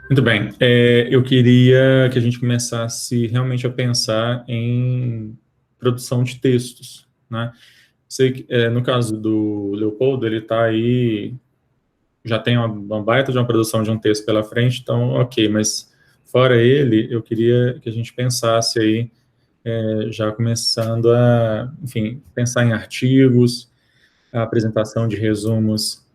Muito bem. Eu queria que a gente começasse realmente a pensar em produção de textos, né? Sei que, no caso do Leopoldo, ele está aí, já tem uma baita de uma produção de um texto pela frente, então, ok, mas fora ele, eu queria que a gente pensasse aí, já começando a, enfim, pensar em artigos, a apresentação de resumos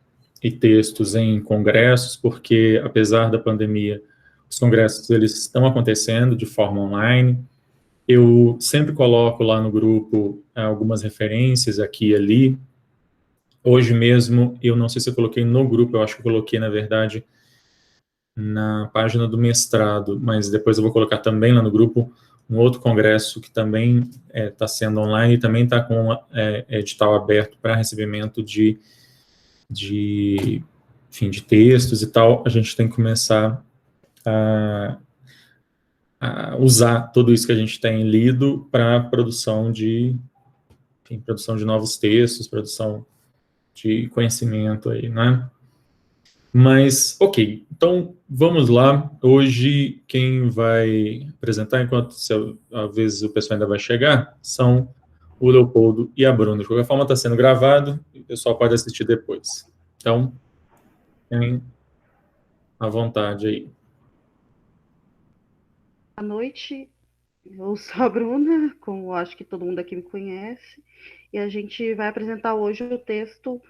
e textos em congressos, porque apesar da pandemia, os congressos eles estão acontecendo de forma online. Eu sempre coloco lá no grupo algumas referências aqui e ali. Hoje mesmo, eu não sei se eu coloquei no grupo, eu acho que eu coloquei, na verdade, na página do mestrado, mas depois eu vou colocar também lá no grupo um outro congresso que também está sendo online e também está com edital aberto para recebimento de, enfim, de textos e tal. A gente tem que começar a, a usar tudo isso que a gente tem lido para produção enfim, produção de novos textos, produção de conhecimento aí, né? Mas, ok, então vamos lá. Hoje, quem vai apresentar, enquanto às vezes o pessoal ainda vai chegar, são o Leopoldo e a Bruna. De qualquer forma, está sendo gravado e o pessoal pode assistir depois. Então, tem à vontade aí. Boa noite, eu sou a Bruna, como acho que todo mundo aqui me conhece, e a gente vai apresentar hoje o texto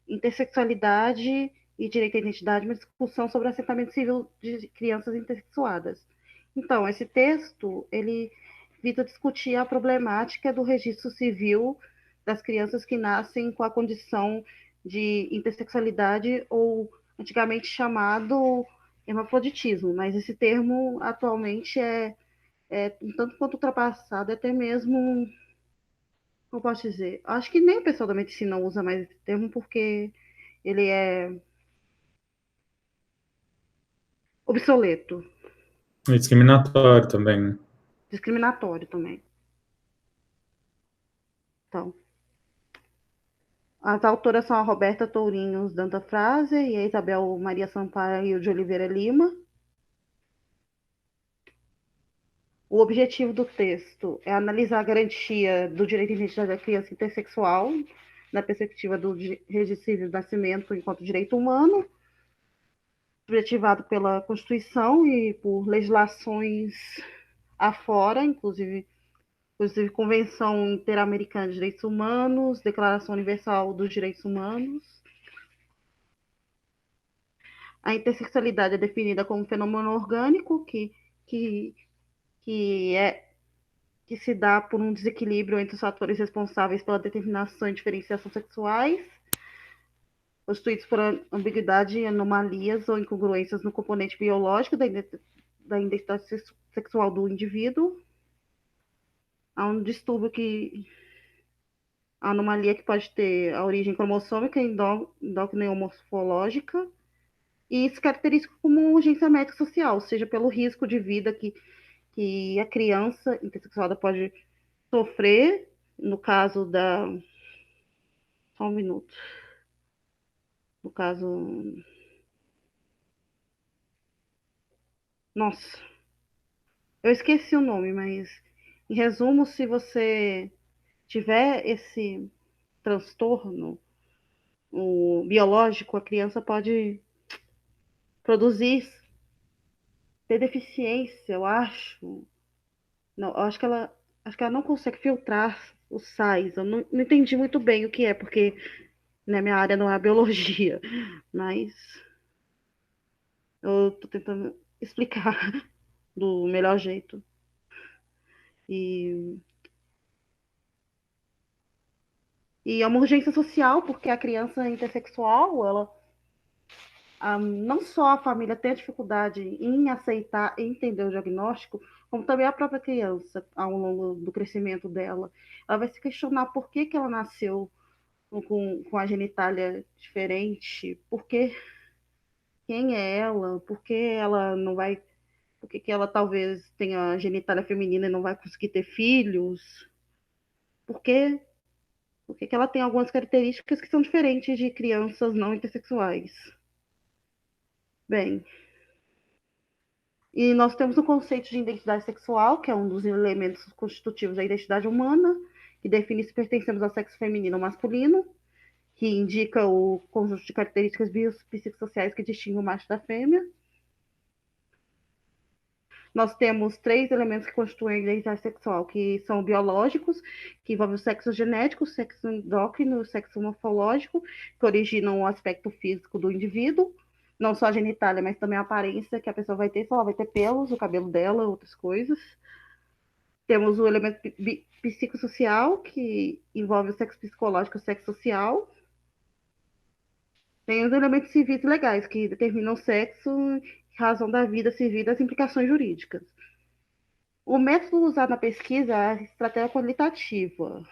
Intersexualidade e Direito à Identidade, uma discussão sobre o assentamento civil de crianças intersexuadas. Então, esse texto, ele visa discutir a problemática do registro civil das crianças que nascem com a condição de intersexualidade ou antigamente chamado hermafroditismo, mas esse termo atualmente é um tanto quanto ultrapassado, até mesmo, como posso dizer, acho que nem o pessoal da medicina usa mais esse termo porque ele é obsoleto, É discriminatório também, né? discriminatório também. Então, as autoras são a Roberta Tourinhos Danta Fraser e a Isabel Maria Sampaio de Oliveira Lima. O objetivo do texto é analisar a garantia do direito de identidade da criança intersexual na perspectiva do registro civil do nascimento enquanto direito humano, objetivado pela Constituição e por legislações afora, inclusive Convenção Interamericana de Direitos Humanos, Declaração Universal dos Direitos Humanos. A intersexualidade é definida como um fenômeno orgânico que, que, é, que se dá por um desequilíbrio entre os fatores responsáveis pela determinação e diferenciação sexuais, constituídos por ambiguidade, anomalias ou incongruências no componente biológico da identidade sexual do indivíduo. Há um distúrbio a anomalia que pode ter a origem cromossômica, endócrina ou morfológica, e isso caracteriza como urgência médica social, seja pelo risco de vida que a criança intersexuada pode sofrer, no caso da. Só um minuto. No caso. Nossa, eu esqueci o nome, mas em resumo, se você tiver esse transtorno o biológico, a criança pode produzir, ter deficiência, eu acho. Não, acho que ela não consegue filtrar os sais. Eu não entendi muito bem o que é, porque né, minha área não é a biologia, mas eu tô tentando explicar do melhor jeito. E, e é uma urgência social, porque a criança intersexual, não só a família tem dificuldade em aceitar e entender o diagnóstico, como também a própria criança, ao longo do crescimento dela. Ela vai se questionar por que ela nasceu com a genitália diferente, por que, quem é ela, por que ela não vai, por que ela talvez tenha genitália feminina e não vai conseguir ter filhos, por que, por que ela tem algumas características que são diferentes de crianças não intersexuais. Bem, E nós temos o conceito de identidade sexual, que é um dos elementos constitutivos da identidade humana, que define se pertencemos ao sexo feminino ou masculino, que indica o conjunto de características biopsicossociais que distinguem o macho da fêmea. Nós temos 3 elementos que constituem a identidade sexual, que são biológicos, que envolvem o sexo genético, o sexo endócrino, o sexo morfológico, que originam o aspecto físico do indivíduo, não só a genitália, mas também a aparência que a pessoa vai ter, se ela vai ter pelos, o cabelo dela, outras coisas. Temos o elemento psicossocial, que envolve o sexo psicológico e o sexo social. Tem os elementos civis e legais, que determinam o sexo, razão da vida civil e as implicações jurídicas. O método usado na pesquisa é a estratégia qualitativa.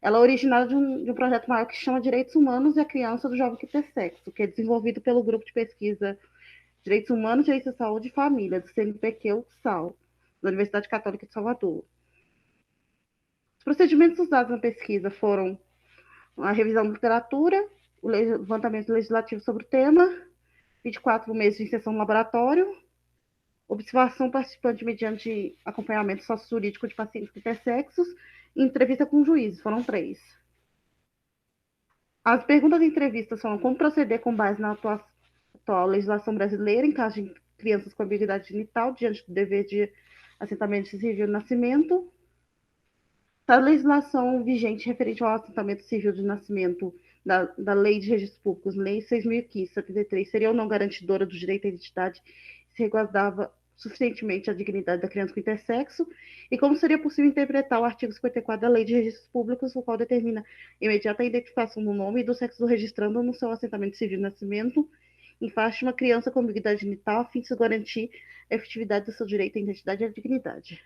Ela é originada de um projeto maior que chama Direitos Humanos e a Criança do Jovem Intersexo, que é desenvolvido pelo grupo de pesquisa Direitos Humanos, Direitos à Saúde e Família, do CNPq-UFSAL, da Universidade Católica de Salvador. Os procedimentos usados na pesquisa foram a revisão da literatura, o levantamento legislativo sobre o tema, 24 meses de inserção no laboratório, observação participante mediante acompanhamento sociojurídico de pacientes intersexos e entrevista com juízes, foram 3. As perguntas de entrevista são como proceder com base na atual legislação brasileira em caso de crianças com ambiguidade genital diante do dever de assentamento civil de nascimento. A legislação vigente referente ao assentamento civil de nascimento da Lei de Registros Públicos, Lei 6.015/73, seria ou não garantidora do direito à identidade, se resguardava suficientemente a dignidade da criança com intersexo, e como seria possível interpretar o artigo 54 da Lei de Registros Públicos, o qual determina imediata identificação do nome e do sexo do registrando no seu assentamento civil de nascimento, em face de uma criança com ambiguidade genital, a fim de se garantir a efetividade do seu direito à identidade e à dignidade.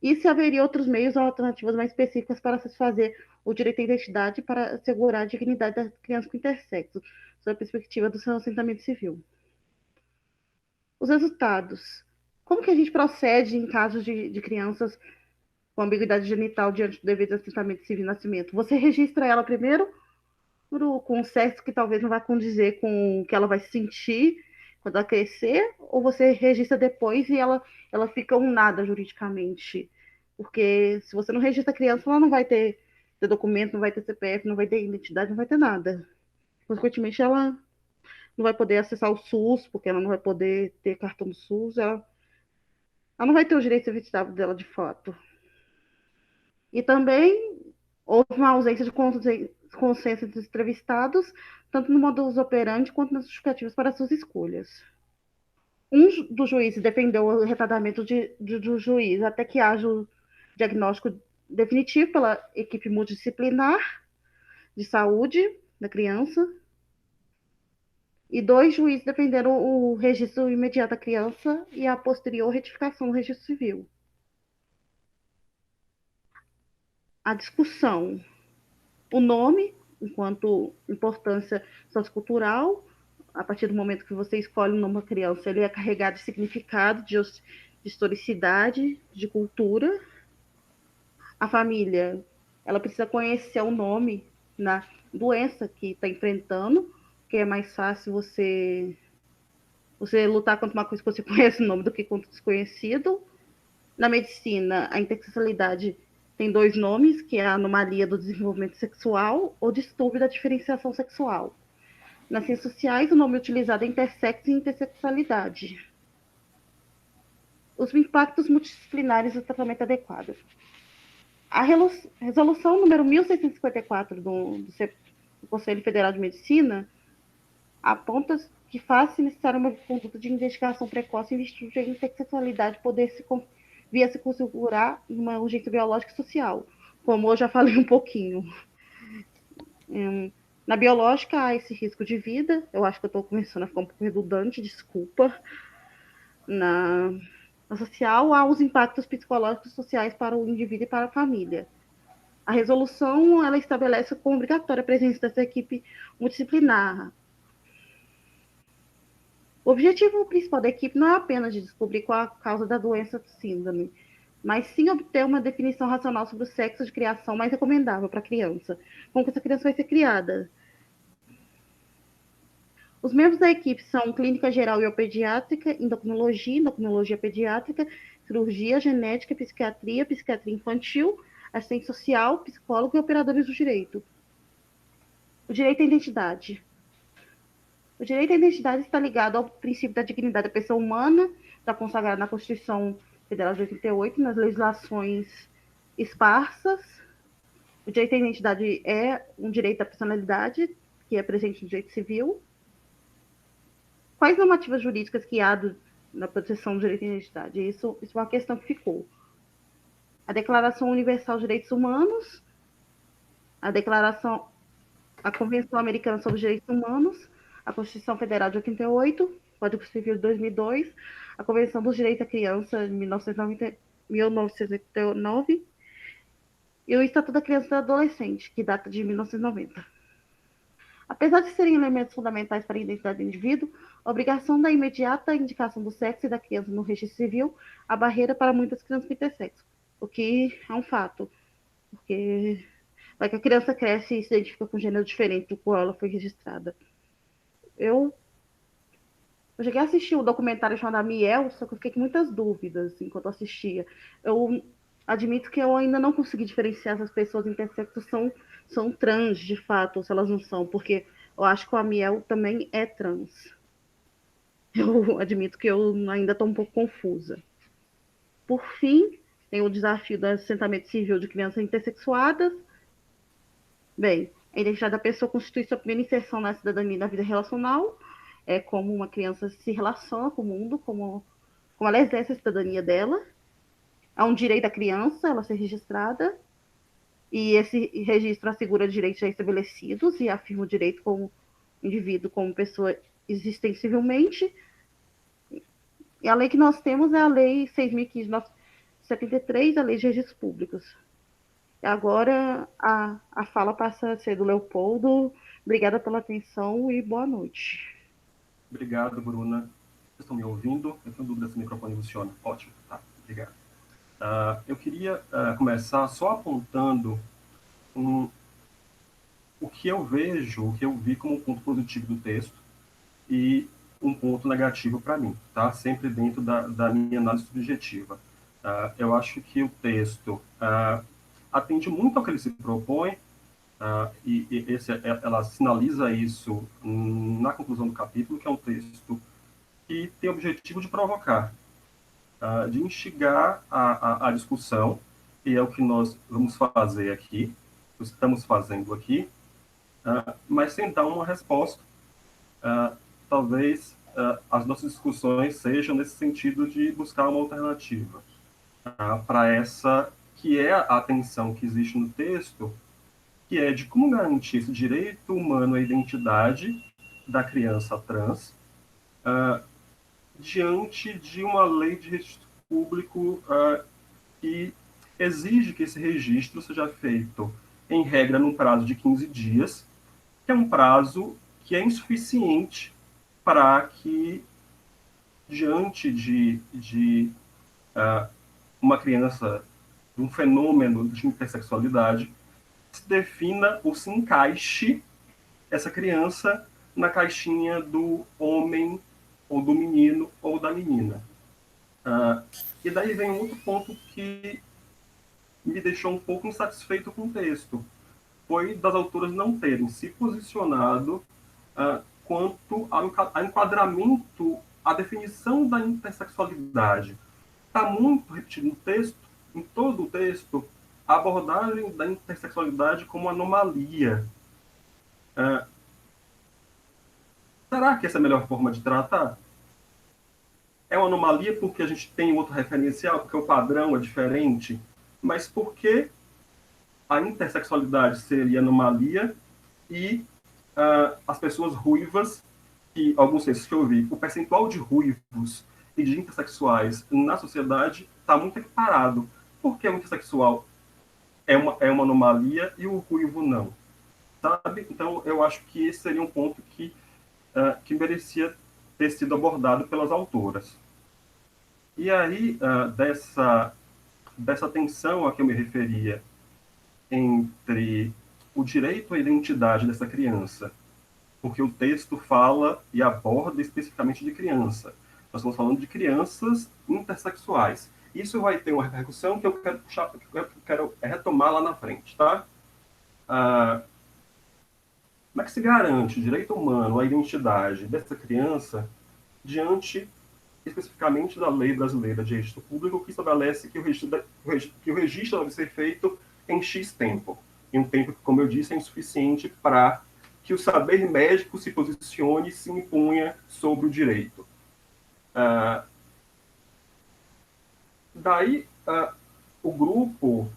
E se haveria outros meios ou alternativas mais específicas para satisfazer o direito à identidade para assegurar a dignidade da criança com intersexo, sob a perspectiva do seu assentamento civil. Os resultados. Como que a gente procede em casos de crianças com ambiguidade genital diante do dever de assentamento civil e nascimento? Você registra ela primeiro com um sexo que talvez não vai condizer com o que ela vai sentir quando ela crescer, ou você registra depois e ela fica um nada juridicamente? Porque se você não registra a criança, ela não vai ter documento, não vai ter CPF, não vai ter identidade, não vai ter nada. Consequentemente, ela não vai poder acessar o SUS, porque ela não vai poder ter cartão do SUS, ela não vai ter o direito efetivo dela de fato. E também houve uma ausência de consenso entre os entrevistados, tanto no modus operandi quanto nas justificativas para suas escolhas. Um dos juízes defendeu o retardamento do juiz até que haja o diagnóstico definitivo pela equipe multidisciplinar de saúde da criança. E 2 juízes defenderam o registro imediato da criança e a posterior retificação do registro civil. A discussão. O nome, enquanto importância sociocultural, a partir do momento que você escolhe o nome da criança, ele é carregado de significado, de historicidade, de cultura. A família, ela precisa conhecer o nome na doença que está enfrentando, que é mais fácil você lutar contra uma coisa que você conhece o nome do que contra o desconhecido. Na medicina, a intersexualidade tem 2 nomes, que é a anomalia do desenvolvimento sexual ou distúrbio da diferenciação sexual. Nas ciências sociais, o nome utilizado é intersexo e intersexualidade. Os impactos multidisciplinares do tratamento adequado. A resolução número 1654 do Conselho Federal de Medicina aponta que faz-se necessária uma conduta de investigação precoce em virtude da intersexualidade poder via se configurar uma urgência biológica e social, como eu já falei um pouquinho. Na biológica, há esse risco de vida, eu acho que eu estou começando a ficar um pouco redundante, desculpa. Na social, há os impactos psicológicos e sociais para o indivíduo e para a família. A resolução, ela estabelece como obrigatória a presença dessa equipe multidisciplinar. O objetivo principal da equipe não é apenas de descobrir qual a causa da doença do síndrome, mas sim obter uma definição racional sobre o sexo de criação mais recomendável para a criança, como que essa criança vai ser criada. Os membros da equipe são clínica geral e pediátrica, endocrinologia pediátrica, cirurgia, genética, psiquiatria, psiquiatria infantil, assistente social, psicólogo e operadores do direito. O direito à identidade. O direito à identidade está ligado ao princípio da dignidade da pessoa humana, está consagrado na Constituição Federal de 88, nas legislações esparsas. O direito à identidade é um direito à personalidade, que é presente no direito civil. Quais normativas jurídicas que há na proteção do direito à identidade? Isso é uma questão que ficou. A Declaração Universal de Direitos Humanos, a Convenção Americana sobre os Direitos Humanos, a Constituição Federal de 88, Código Civil de 2002, a Convenção dos Direitos da Criança de 1989 e o Estatuto da Criança e do Adolescente, que data de 1990. Apesar de serem elementos fundamentais para a identidade do indivíduo, a obrigação da imediata indicação do sexo e da criança no registro civil é a barreira para muitas crianças intersexo, o que é um fato, porque vai que a criança cresce e se identifica com um gênero diferente do qual ela foi registrada. Eu cheguei a assistir o documentário chamado Miel, só que eu fiquei com muitas dúvidas enquanto assistia. Eu admito que eu ainda não consegui diferenciar se as pessoas intersexos são trans, de fato, ou se elas não são, porque eu acho que o Amiel também é trans. Eu admito que eu ainda estou um pouco confusa. Por fim, tem o desafio do assentamento civil de crianças intersexuadas. Bem, a identidade da pessoa constitui sua primeira inserção na cidadania e na vida relacional, é como uma criança se relaciona com o mundo, como ela exerce a cidadania dela. Há um direito da criança, ela ser registrada, e esse registro assegura direitos já estabelecidos e afirma o direito como indivíduo, como pessoa existente civilmente. E a lei que nós temos é a Lei 6.573, a Lei de Registros Públicos. E agora a fala passa a ser do Leopoldo. Obrigada pela atenção e boa noite. Obrigado, Bruna. Vocês estão me ouvindo? Eu tenho dúvida se o microfone funciona. Ótimo, tá, obrigado. Eu queria começar só apontando o que eu vejo, o que eu vi como um ponto positivo do texto e um ponto negativo para mim, tá? Sempre dentro da minha análise subjetiva. Eu acho que o texto atende muito ao que ele se propõe, ela sinaliza isso na conclusão do capítulo, que é um texto que tem o objetivo de provocar, de instigar a discussão, e é o que nós vamos fazer aqui, estamos fazendo aqui, mas sem dar uma resposta. Talvez as nossas discussões sejam nesse sentido de buscar uma alternativa para essa que é a tensão que existe no texto, que é de como garantir esse direito humano à identidade da criança trans diante de uma lei de registro público que exige que esse registro seja feito, em regra, num prazo de 15 dias, que é um prazo que é insuficiente para que, diante de uma criança, de um fenômeno de intersexualidade, se defina ou se encaixe essa criança na caixinha do homem, ou do menino, ou da menina. E daí vem um outro ponto que me deixou um pouco insatisfeito com o texto. Foi das autoras não terem se posicionado quanto ao enquadramento, à definição da intersexualidade. Está muito repetido no texto, em todo o texto, a abordagem da intersexualidade como anomalia. Será que essa é a melhor forma de tratar? É uma anomalia porque a gente tem outro referencial, porque o padrão é diferente, mas por que a intersexualidade seria anomalia e as pessoas ruivas, que alguns textos que eu vi, o percentual de ruivos e de intersexuais na sociedade está muito equiparado. Por que o intersexual é uma anomalia e o ruivo não? Sabe? Então, eu acho que esse seria um ponto que merecia ter sido abordado pelas autoras. E aí, dessa tensão a que eu me referia entre o direito à identidade dessa criança porque o texto fala e aborda especificamente de criança. Nós estamos falando de crianças intersexuais. Isso vai ter uma repercussão que eu quero puxar, que eu quero retomar lá na frente, tá? Como é que se garante o direito humano à identidade dessa criança diante, especificamente, da lei brasileira de registro público, que estabelece que o registro deve ser feito em X tempo, em um tempo que, como eu disse, é insuficiente para que o saber médico se posicione e se impunha sobre o direito. Daí, o grupo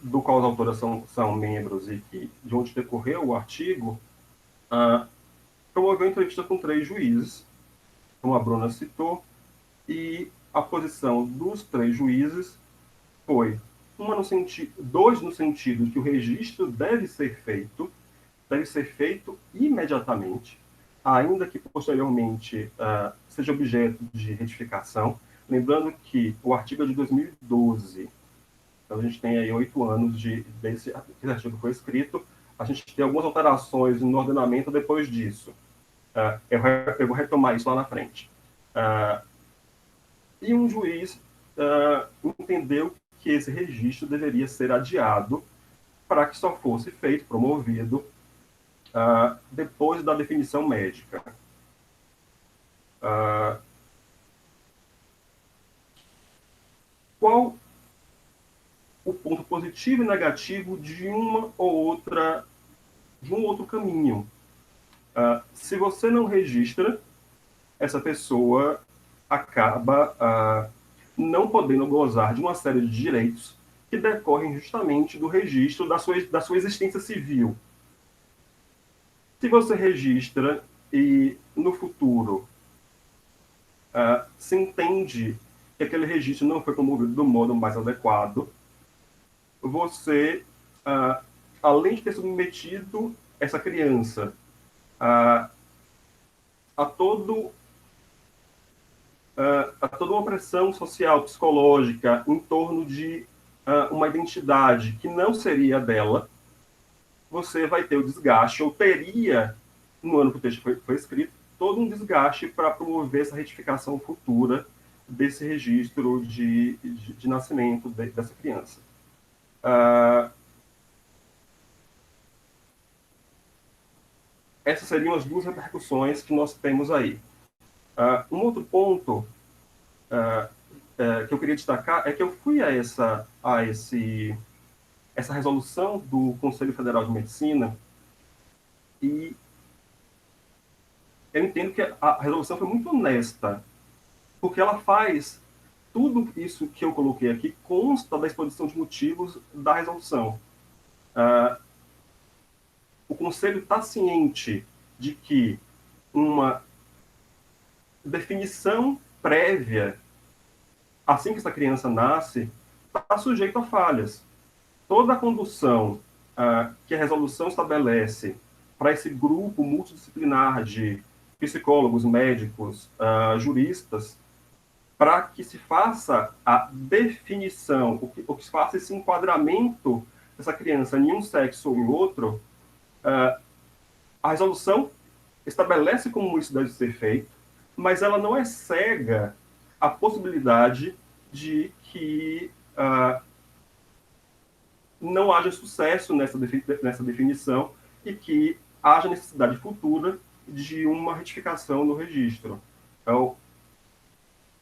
do qual as autoras são membros e de onde decorreu o artigo, promoveu entrevista com 3 juízes, como a Bruna citou, e a posição dos 3 juízes foi dois no sentido de que o registro deve ser feito imediatamente, ainda que posteriormente seja objeto de retificação. Lembrando que o artigo é de 2012, então a gente tem aí 8 anos desde que esse artigo foi escrito. A gente tem algumas alterações no ordenamento depois disso. Eu vou retomar isso lá na frente. E um juiz entendeu que esse registro deveria ser adiado para que só fosse feito, promovido, depois da definição médica. Qual o ponto positivo e negativo de um outro caminho? Se você não registra, essa pessoa acaba não podendo gozar de uma série de direitos que decorrem justamente do registro da sua existência civil. Se você registra e, no futuro, se entende que aquele registro não foi promovido do modo mais adequado, você, além de ter submetido essa criança a toda uma pressão social, psicológica, em torno de uma identidade que não seria dela, você vai ter o desgaste, ou teria, no ano que o texto foi escrito, todo um desgaste para promover essa retificação futura desse registro de nascimento dessa criança. Essas seriam as 2 repercussões que nós temos aí. Um outro ponto que eu queria destacar é que eu fui a essa resolução do Conselho Federal de Medicina e eu entendo que a resolução foi muito honesta, porque ela faz tudo isso que eu coloquei aqui, consta da exposição de motivos da resolução. O Conselho está ciente de que uma definição prévia, assim que essa criança nasce, está sujeita a falhas. Toda a condução que a resolução estabelece para esse grupo multidisciplinar de psicólogos, médicos, juristas, para que se faça a definição, o que se faça esse enquadramento dessa criança em um sexo ou em outro, a resolução estabelece como isso deve ser feito, mas ela não é cega à possibilidade de que não haja sucesso nessa definição e que haja necessidade futura de uma retificação no registro. Então,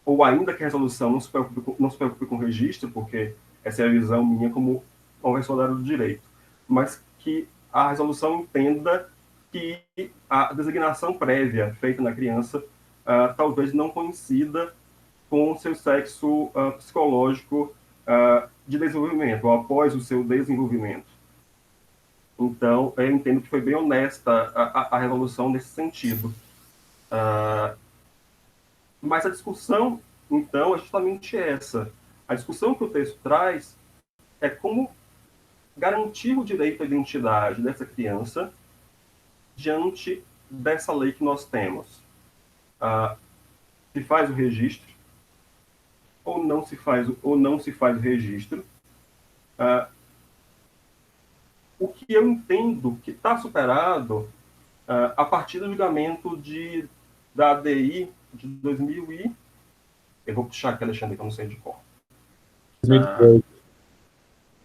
ou ainda que a resolução não se preocupe com o registro, porque essa é a visão minha como conversadora do direito, mas que a resolução entenda que a designação prévia feita na criança talvez não coincida com o seu sexo psicológico de desenvolvimento, ou após o seu desenvolvimento. Então, eu entendo que foi bem honesta a resolução nesse sentido. Mas a discussão, então, é justamente essa. A discussão que o texto traz é como garantir o direito à identidade dessa criança diante dessa lei que nós temos. Se faz o registro, ou não se faz o registro. O que eu entendo que está superado a partir do julgamento da ADI de 2000 eu vou puxar aqui, Alexandre, que eu não sei de qual. 2018,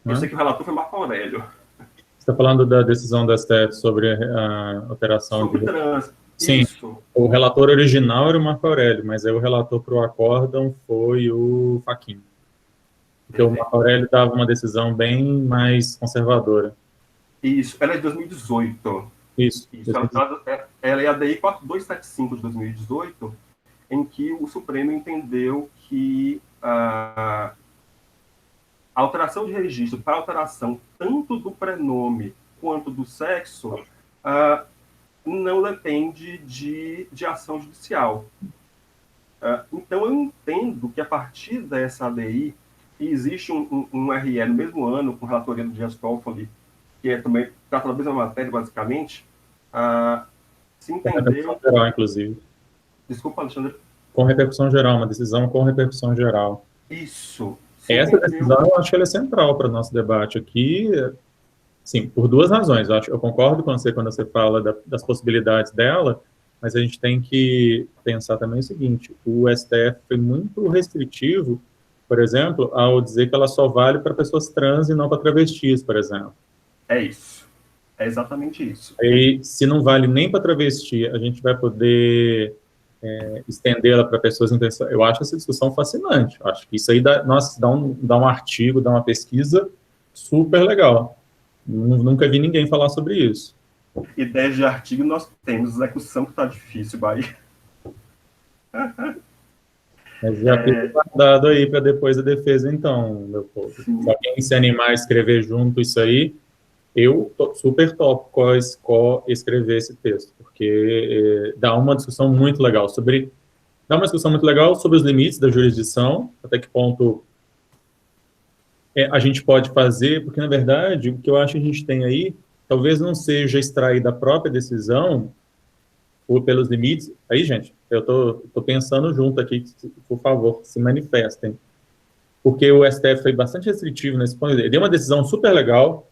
Eu né? sei que o relator foi Marco Aurélio. Você está falando da decisão da STF sobre a alteração Sobre trânsito. Sim, Isso. o relator original era o Marco Aurélio, mas aí o relator para o acórdão foi o Fachin. Porque o Marco Aurélio dava uma decisão bem mais conservadora. Isso, ela é de 2018. Isso. Ela é a DI 4275 de 2018, em que o Supremo entendeu que a alteração de registro para alteração tanto do prenome quanto do sexo não depende de ação judicial. Então, eu entendo que a partir dessa ADI, existe um RE no mesmo ano, com relatoria do Dias Toffoli, que também trata da mesma matéria, basicamente, se entendeu... Com repercussão geral, inclusive. Desculpa, Alexandre. Com repercussão geral, uma decisão com repercussão geral. Isso. Essa decisão, eu acho que ela é central para o nosso debate aqui, sim, por duas razões. Eu concordo com você quando você fala das possibilidades dela, mas a gente tem que pensar também o seguinte, o STF foi muito restritivo, por exemplo, ao dizer que ela só vale para pessoas trans e não para travestis, por exemplo. É isso. É exatamente isso. Aí, se não vale nem para travesti, a gente vai poder estendê-la para pessoas intersexuais. Eu acho essa discussão fascinante. Eu acho que isso aí dá um artigo, dá uma pesquisa super legal. Nunca vi ninguém falar sobre isso. Ideias de artigo nós temos, execução que está difícil, Bahia. Mas já fica guardado aí para depois da defesa, então, meu povo. Se alguém se animar a escrever junto isso aí, eu super topo escrever esse texto, porque dá uma discussão muito legal sobre os limites da jurisdição, até que ponto a gente pode fazer, porque, na verdade, o que eu acho que a gente tem aí, talvez não seja extrair da própria decisão, ou pelos limites. Aí, gente, eu tô pensando junto aqui, por favor, se manifestem. Porque o STF foi bastante restritivo nesse ponto. Ele deu uma decisão super legal.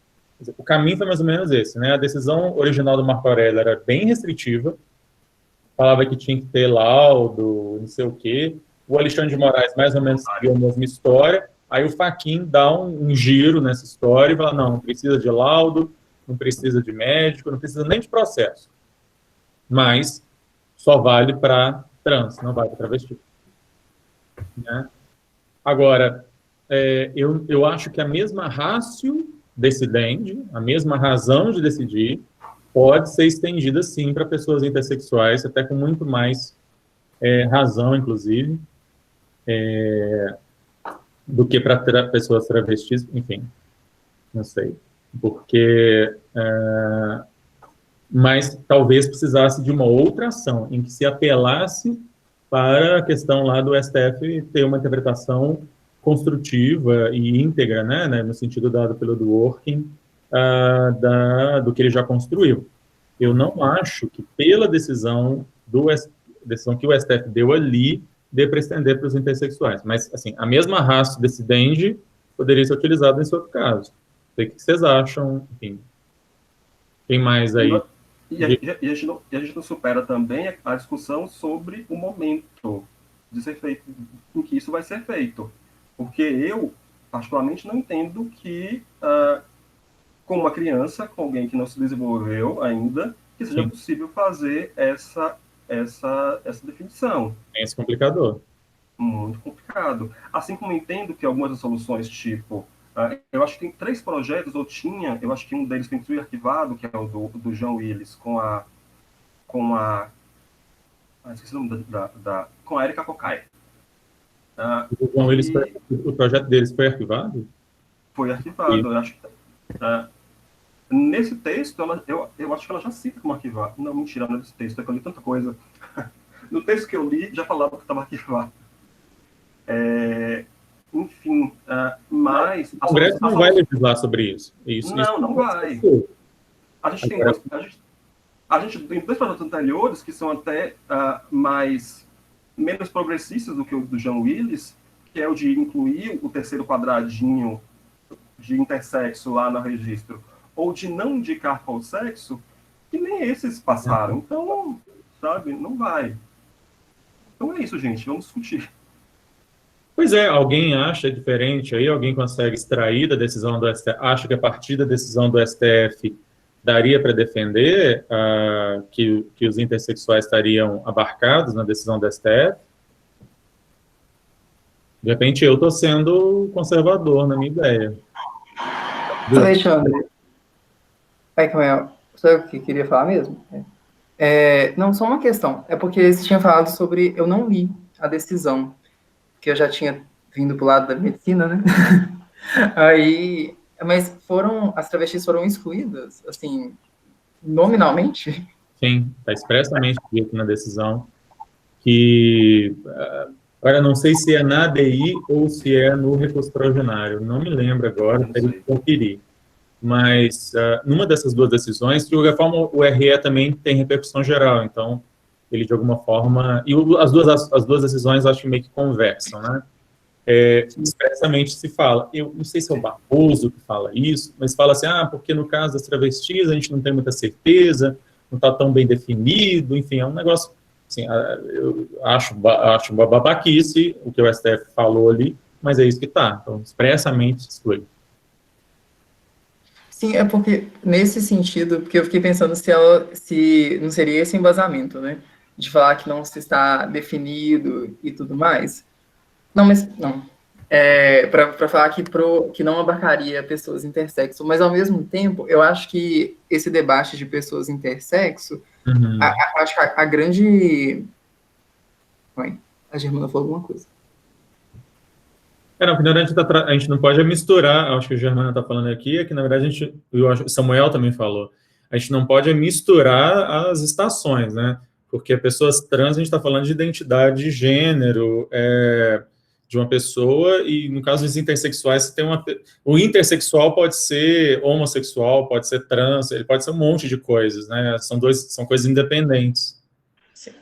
O caminho foi mais ou menos esse, né? A decisão original do Marco Aurélio era bem restritiva, falava que tinha que ter laudo, não sei o quê. O Alexandre de Moraes mais ou menos seguiu a mesma história. Aí o Fachin dá um giro nessa história e fala, não precisa de laudo, não precisa de médico, não precisa nem de processo. Mas só vale para trans, não vale para travesti. Né? Agora, eu acho que a mesma ratio decidente, a mesma razão de decidir, pode ser estendida, sim, para pessoas intersexuais, até com muito mais razão, inclusive, do que para pessoas travestis, enfim, não sei. Porque... mas talvez precisasse de uma outra ação, em que se apelasse para a questão lá do STF ter uma interpretação construtiva e íntegra, né, no sentido dado pelo Dworkin, do que ele já construiu. Eu não acho que pela decisão que o STF deu ali, dê para estender para os intersexuais. Mas, assim, a mesma ratio decidente poderia ser utilizada nesse outro caso. Não sei o que vocês acham, enfim. Tem mais aí? E a gente não supera também a discussão sobre o momento de ser feito, em que isso vai ser feito. Porque eu, particularmente, não entendo que, com uma criança, com alguém que não se desenvolveu ainda, que seja possível fazer essa definição. É esse complicador. Muito complicado. Assim como entendo que algumas das soluções, tipo... eu acho que tem 3 projetos, eu acho que um deles foi inclusive arquivado, que é o do João Willis, com a esqueci o nome com a Erika Cocai. O João Willis, o projeto deles foi arquivado? Foi arquivado, eu acho que... nesse texto, eu acho que ela já cita como arquivado. Não, mentira, não é nesse texto, é que eu li tanta coisa. No texto que eu li, já falava que estava arquivado. Enfim, mas... O Congresso não vai legislar sobre isso. Não vai. A gente tem dois projetos anteriores que são até menos progressistas do que o do João Willis, que é o de incluir o terceiro quadradinho de intersexo lá no registro, ou de não indicar qual sexo, que nem esses passaram. Então, sabe, não vai. Então é isso, gente, vamos discutir. Pois é, alguém acha diferente aí, alguém consegue extrair da decisão do STF, acha que a partir da decisão do STF daria para defender que os intersexuais estariam abarcados na decisão do STF? De repente eu estou sendo conservador na minha ideia. Alexandre, Camel, sou eu que queria falar mesmo? Não, só uma questão. É porque você tinha falado sobre... Eu não li a decisão, que eu já tinha vindo pro lado da medicina, né? Aí... Mas as travestis foram excluídas, assim, nominalmente? Sim, está expressamente dito na decisão que... Agora, não sei se é na ADI ou se é no recurso extraordinário. Não me lembro agora, teria que conferir. Mas, numa dessas duas decisões, de qualquer forma, o RE também tem repercussão geral. Então, ele, de alguma forma... E as duas decisões, acho que meio que conversam, né? Expressamente se fala. Eu não sei se é o Barroso que fala isso, mas fala assim, porque no caso das travestis a gente não tem muita certeza, não está tão bem definido, enfim, é um negócio... Assim, eu acho uma babaquice o que o STF falou ali, mas é isso que está. Então, expressamente exclui. Sim, é porque, nesse sentido, porque eu fiquei pensando se não seria esse embasamento, né? De falar que não se está definido e tudo mais. Não, mas não. Para falar que não abarcaria pessoas intersexo, mas ao mesmo tempo, eu acho que esse debate de pessoas intersexo, acho que a grande... Oi, a Germana falou alguma coisa. Não, que na verdade a gente não pode misturar, acho que a Germana está falando aqui, é que na verdade o Samuel também falou, a gente não pode misturar as estações, né? Porque pessoas trans, a gente está falando de identidade de gênero, de uma pessoa, e no caso dos intersexuais, você tem o intersexual pode ser homossexual, pode ser trans, ele pode ser um monte de coisas, né? São coisas independentes.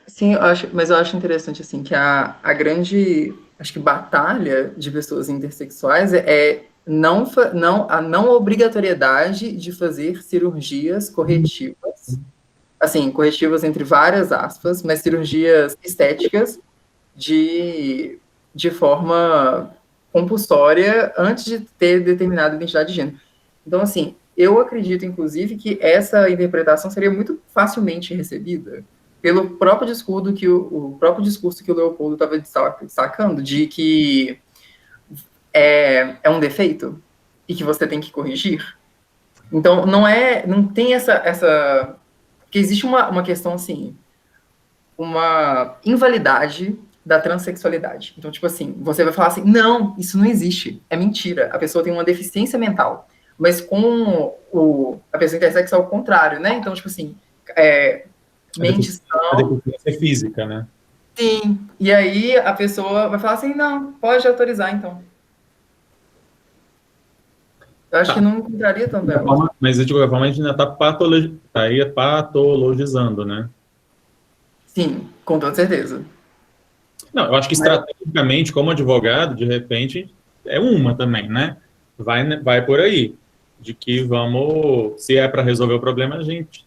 Sim, mas eu acho interessante, assim, que a grande, acho que batalha de pessoas intersexuais é a não obrigatoriedade de fazer cirurgias corretivas, assim, corretivas entre várias aspas, mas cirurgias estéticas de forma compulsória antes de ter determinada identidade de gênero. Então, assim, eu acredito, inclusive, que essa interpretação seria muito facilmente recebida pelo próprio discurso que o Leopoldo estava destacando, de que é um defeito e que você tem que corrigir. Então, não tem essa porque existe uma questão, assim, uma invalidade da transexualidade. Então, tipo assim, você vai falar assim, não, isso não existe, é mentira, a pessoa tem uma deficiência mental. Mas com a pessoa intersexo é o contrário, né? Então, tipo assim, A deficiência física, né? Sim, e aí a pessoa vai falar assim, não, pode autorizar, então. Eu acho que não encontraria tão bem. Mas, de qualquer forma, a gente ainda está patologizando, né? Sim, com toda certeza. Não, eu acho que estrategicamente, como advogado, de repente, é uma também, né? Vai por aí. De que vamos, se é para resolver o problema, a gente,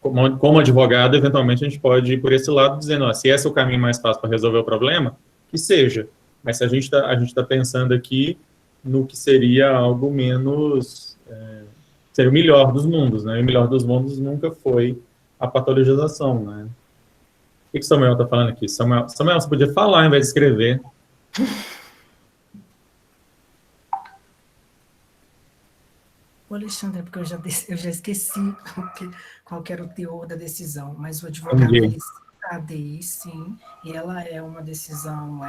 como advogado, eventualmente a gente pode ir por esse lado, dizendo, se esse é o caminho mais fácil para resolver o problema, que seja. Mas se a gente tá pensando aqui no que seria algo menos... seria o melhor dos mundos, né? E o melhor dos mundos nunca foi a patologização, né? O que o Samuel está falando aqui? Samuel, você podia falar ao invés de escrever. O Alexandre, porque eu já esqueci qual que era o teor da decisão, mas o advogado disse a ADI, sim, e ela é uma decisão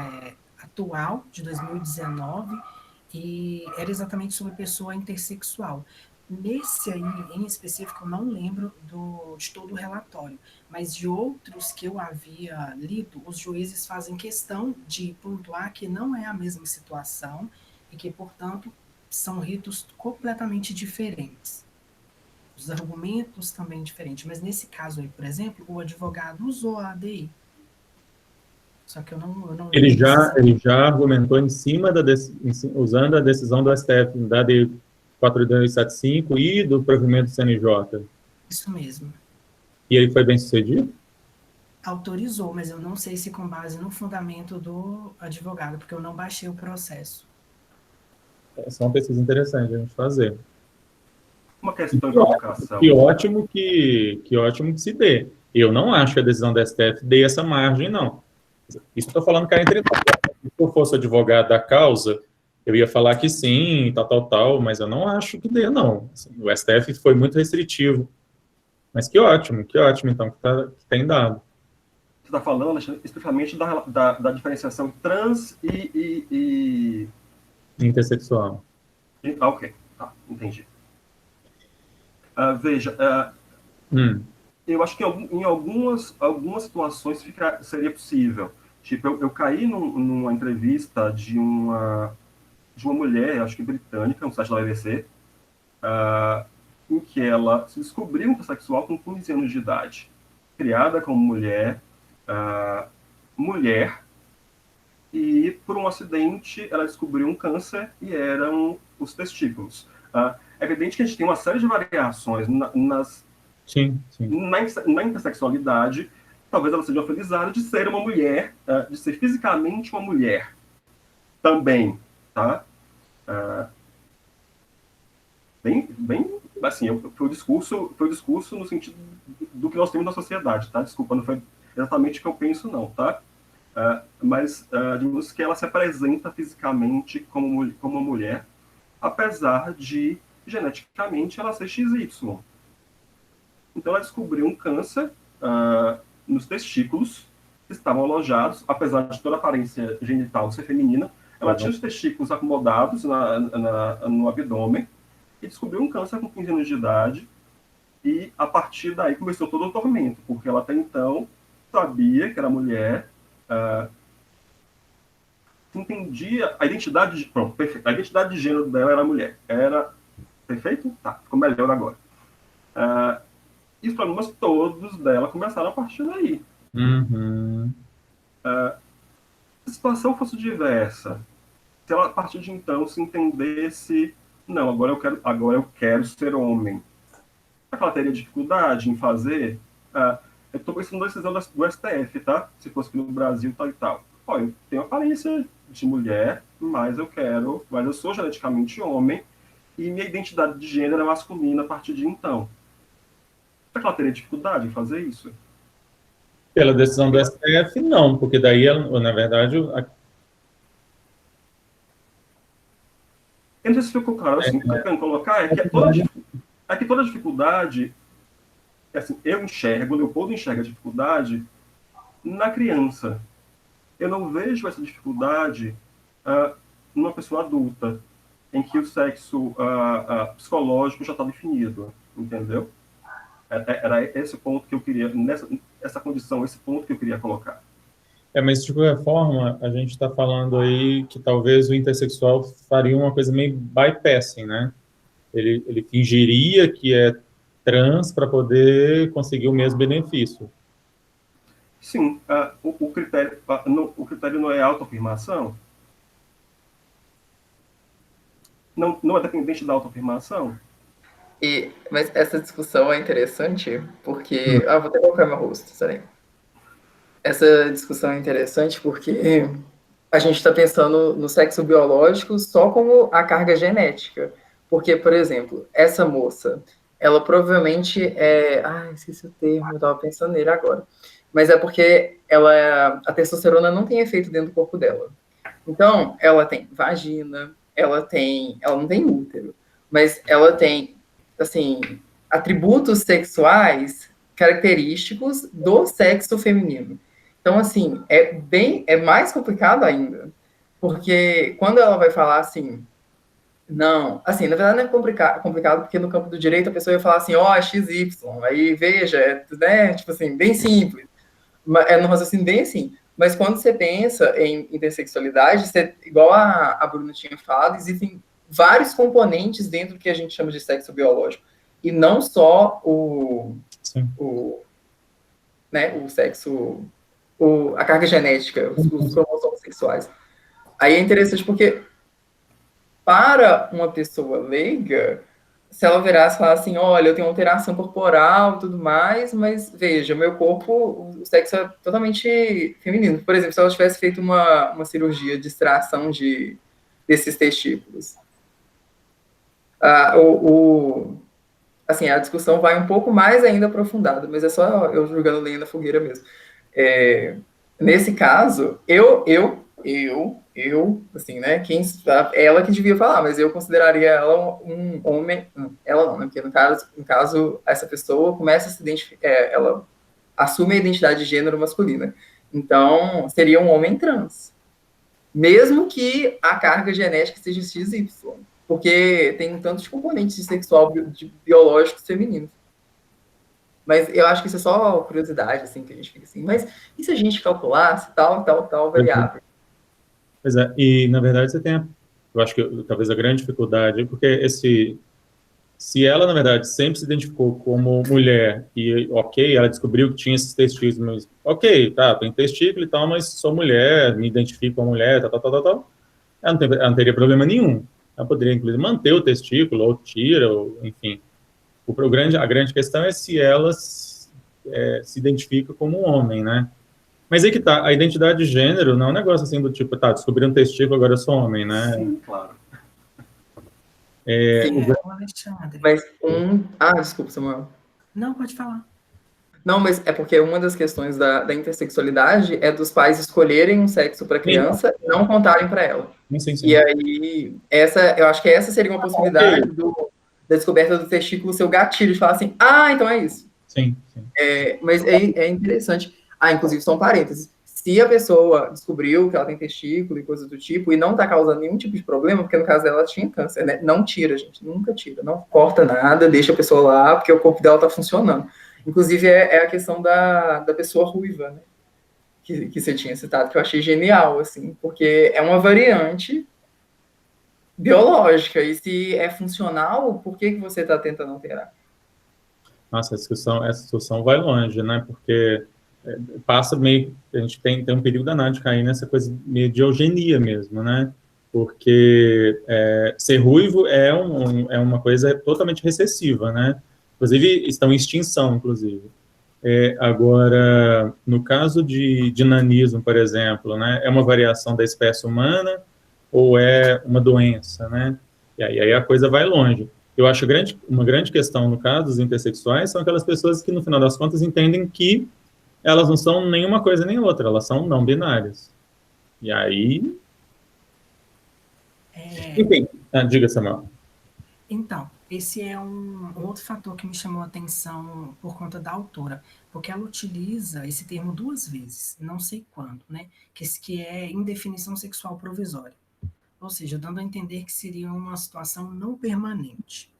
atual, de 2019, e era exatamente sobre pessoa intersexual. Nesse aí, em específico, eu não lembro de todo o relatório, mas de outros que eu havia lido, os juízes fazem questão de pontuar que não é a mesma situação e que, portanto, são ritos completamente diferentes. Os argumentos também diferentes, mas nesse caso aí, por exemplo, o advogado usou a ADI. Só que eu não ele já argumentou em cima usando a decisão do STF da ADI 4275 e do provimento do CNJ. Isso mesmo. E ele foi bem sucedido? Autorizou, mas eu não sei se com base no fundamento do advogado, porque eu não baixei o processo. Essa é uma pesquisa interessante a gente fazer. Uma questão de colocação. Que ótimo que se dê. Eu não acho que a decisão da STF dê essa margem, não. Isso estou falando cá entre nós. Se eu fosse advogado da causa, eu ia falar que sim, tal, mas eu não acho que dê, não. Assim, o STF foi muito restritivo. Mas que ótimo, então, que tem dado. Você está falando, Alexandre, especificamente da diferenciação trans e... Intersexual. Ok, tá, entendi. Veja, eu acho que em algumas situações seria possível. Tipo, eu caí numa entrevista de uma mulher, acho que britânica, no site da BBC, em que ela se descobriu intersexual com 15 anos de idade. Criada como mulher, e por um acidente ela descobriu um câncer e eram os testículos. É evidente que a gente tem uma série de variações Sim. na intersexualidade. Talvez ela seja felizada de ser uma mulher, de ser fisicamente uma mulher também, tá? Bem, assim, foi o discurso no sentido do que nós temos na sociedade, tá? Desculpa, não foi exatamente o que eu penso, não, tá? Mas digamos que ela se apresenta fisicamente como uma mulher, apesar de, geneticamente, ela ser XY. Então, ela descobriu um câncer nos testículos, que estavam alojados, apesar de toda a aparência genital ser feminina, ela tinha os testículos acomodados no abdômen, e descobriu um câncer com 15 anos de idade, e a partir daí começou todo o tormento, porque ela até então sabia que era mulher, entendia a identidade perfeito. A identidade de gênero dela era mulher. Era perfeito? Tá, ficou melhor agora. E os problemas todos dela começaram a partir daí. Se a situação fosse diversa, se ela a partir de então se entendesse, não, agora eu quero ser homem, será que ela teria dificuldade em fazer? Eu estou pensando na decisão do STF, tá? Se fosse aqui no Brasil, tal e tal. Eu tenho aparência de mulher, mas eu sou geneticamente homem e minha identidade de gênero é masculina a partir de então. Será que ela teria dificuldade em fazer isso? Pela decisão do STF, não, porque daí, na verdade... Eu não sei se ficou claro, assim, o que eu quero colocar é que toda dificuldade, assim, o Leopoldo enxerga a dificuldade na criança. Eu não vejo essa dificuldade numa pessoa adulta, em que o sexo psicológico já está definido, entendeu? Era esse ponto que eu queria, essa condição, esse ponto que eu queria colocar. Mas de qualquer forma, a gente está falando aí que talvez o intersexual faria uma coisa meio bypassing, né? Ele fingiria que é trans para poder conseguir o mesmo benefício. Sim, o critério não é autoafirmação? Não é dependente da autoafirmação? Mas essa discussão é interessante porque... vou até colocar meu rosto, peraí. Essa discussão é interessante porque a gente está pensando no sexo biológico só como a carga genética. Porque, por exemplo, essa moça, ela provavelmente é... esqueci o termo, eu estava pensando nele agora. Mas é porque a testosterona não tem efeito dentro do corpo dela. Então, ela tem vagina, ela não tem útero, mas ela tem, assim, atributos sexuais característicos do sexo feminino. Então, assim, é mais complicado ainda, porque quando ela vai falar assim, não, assim, na verdade não é complicado porque no campo do direito a pessoa ia falar assim, XY, aí veja, né, tipo assim, bem simples, é no raciocínio bem assim, mas quando você pensa em intersexualidade, igual a Bruna tinha falado, existem vários componentes dentro do que a gente chama de sexo biológico, e não só o sexo, a carga genética, os cromossomos sexuais. Aí é interessante porque para uma pessoa leiga, se ela virasse e falasse assim, olha, eu tenho alteração corporal e tudo mais, mas veja, meu corpo, o sexo é totalmente feminino. Por exemplo, se ela tivesse feito uma cirurgia de extração desses testículos. Assim, a discussão vai um pouco mais ainda aprofundada, mas é só eu jogando lenha na fogueira mesmo. Nesse caso, assim, né, ela que devia falar, mas eu consideraria ela um homem, ela não, né, porque no caso, essa pessoa começa a se identificar, ela assume a identidade de gênero masculina, então seria um homem trans, mesmo que a carga genética seja XY, porque tem tantos componentes sexual, biológicos femininos. Mas eu acho que isso é só curiosidade, assim, que a gente fica assim, mas e se a gente calculasse tal variável? Pois é, e na verdade você tem, eu acho que talvez a grande dificuldade, porque se ela, na verdade, sempre se identificou como mulher e, ok, ela descobriu que tinha esses testículos, mas, ok, tá, tem testículo e tal, mas sou mulher, me identifico como mulher, tal, ela não teria problema nenhum. Ela poderia, inclusive, manter o testículo, ou tira, ou, enfim. A grande questão é se ela se identifica como um homem, né? Mas aí que tá, a identidade de gênero não é um negócio assim do tipo, tá, descobri um testículo, agora eu sou homem, né? Sim, claro. Alexandre. Mas desculpa, Samuel. Não, pode falar. Não, mas é porque uma das questões da intersexualidade é dos pais escolherem um sexo para a criança e não contarem para ela. Sim. E aí, eu acho que essa seria uma possibilidade da descoberta do testículo ser o gatilho, de falar assim, então é isso. Sim. Mas é interessante. Inclusive, só um parênteses. Se a pessoa descobriu que ela tem testículo e coisas do tipo, e não está causando nenhum tipo de problema, porque no caso dela ela tinha câncer, né? Não tira, gente, nunca tira. Não corta nada, deixa a pessoa lá, porque o corpo dela está funcionando. Inclusive, é a questão da pessoa ruiva, né? Que você tinha citado, que eu achei genial, assim, porque é uma variante biológica, e se é funcional, por que você está tentando alterar? Nossa, essa discussão vai longe, né? Porque passa meio... A gente tem um perigo danado de cair nessa coisa meio de eugenia mesmo, né? Porque ser ruivo é uma coisa totalmente recessiva, né? Inclusive, estão em extinção, inclusive. Agora, no caso de nanismo, por exemplo, né? É uma variação da espécie humana ou é uma doença, né? E aí a coisa vai longe. Eu acho uma grande questão no caso dos intersexuais são aquelas pessoas que, no final das contas, entendem que elas não são nenhuma coisa nem outra, elas são não binárias. E aí... Enfim, diga, Samuel. Então, esse é um outro fator que me chamou a atenção por conta da autora, porque ela utiliza esse termo 2 vezes, não sei quando, né? Que é indefinição sexual provisória. Ou seja, dando a entender que seria uma situação não permanente.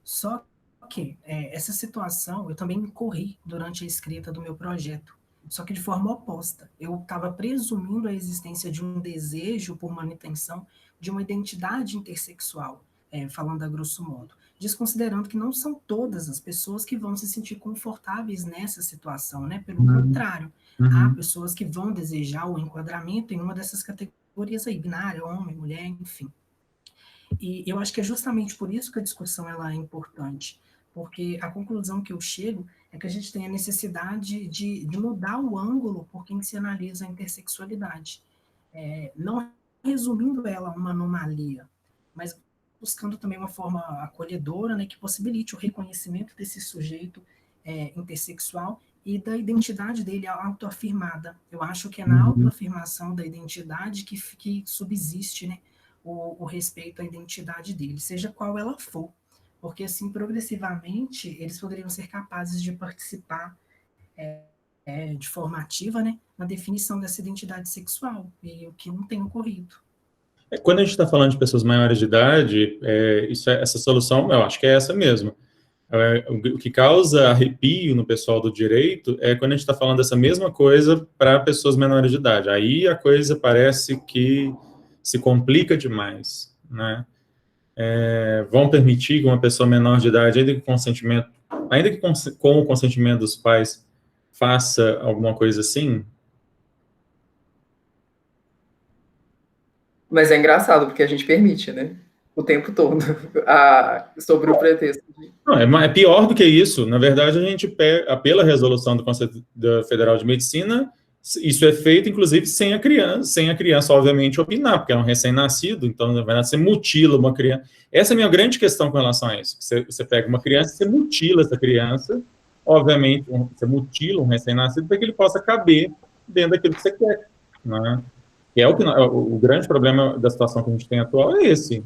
Só que essa situação eu também corri durante a escrita do meu projeto, só que de forma oposta. Eu estava presumindo a existência de um desejo por manutenção de uma identidade intersexual, falando a grosso modo, desconsiderando que não são todas as pessoas que vão se sentir confortáveis nessa situação, né? Pelo contrário, há pessoas que vão desejar o enquadramento em uma dessas categorias aí, binária, homem, mulher, enfim. E eu acho que é justamente por isso que a discussão ela é importante, porque a conclusão que eu chego é que a gente tem a necessidade de mudar o ângulo por quem se analisa a intersexualidade, não resumindo ela a uma anomalia, mas buscando também uma forma acolhedora, né, que possibilite o reconhecimento desse sujeito intersexual e da identidade dele autoafirmada. Eu acho que é na autoafirmação da identidade que subsiste, né, o respeito à identidade dele, seja qual ela for, porque assim, progressivamente, eles poderiam ser capazes de participar de forma ativa, né, na definição dessa identidade sexual, e o que não tem ocorrido. Quando a gente está falando de pessoas maiores de idade, essa solução, eu acho que é essa mesmo. O que causa arrepio no pessoal do direito é quando a gente está falando dessa mesma coisa para pessoas menores de idade. Aí a coisa parece que se complica demais, né? Vão permitir que uma pessoa menor de idade, ainda que com o consentimento dos pais, faça alguma coisa assim? Mas é engraçado, porque a gente permite, né? o tempo todo, sobre o pretexto. Não, é pior do que isso. Na verdade, a gente pega, pela resolução do Conselho Federal de Medicina, isso é feito, inclusive, sem a criança, obviamente, opinar, porque é um recém-nascido, então, na verdade, você mutila uma criança. Essa é a minha grande questão com relação a isso. Você pega uma criança, você mutila essa criança, obviamente, você mutila um recém-nascido para que ele possa caber dentro daquilo que você quer, né? E é o grande problema da situação que a gente tem atual é esse.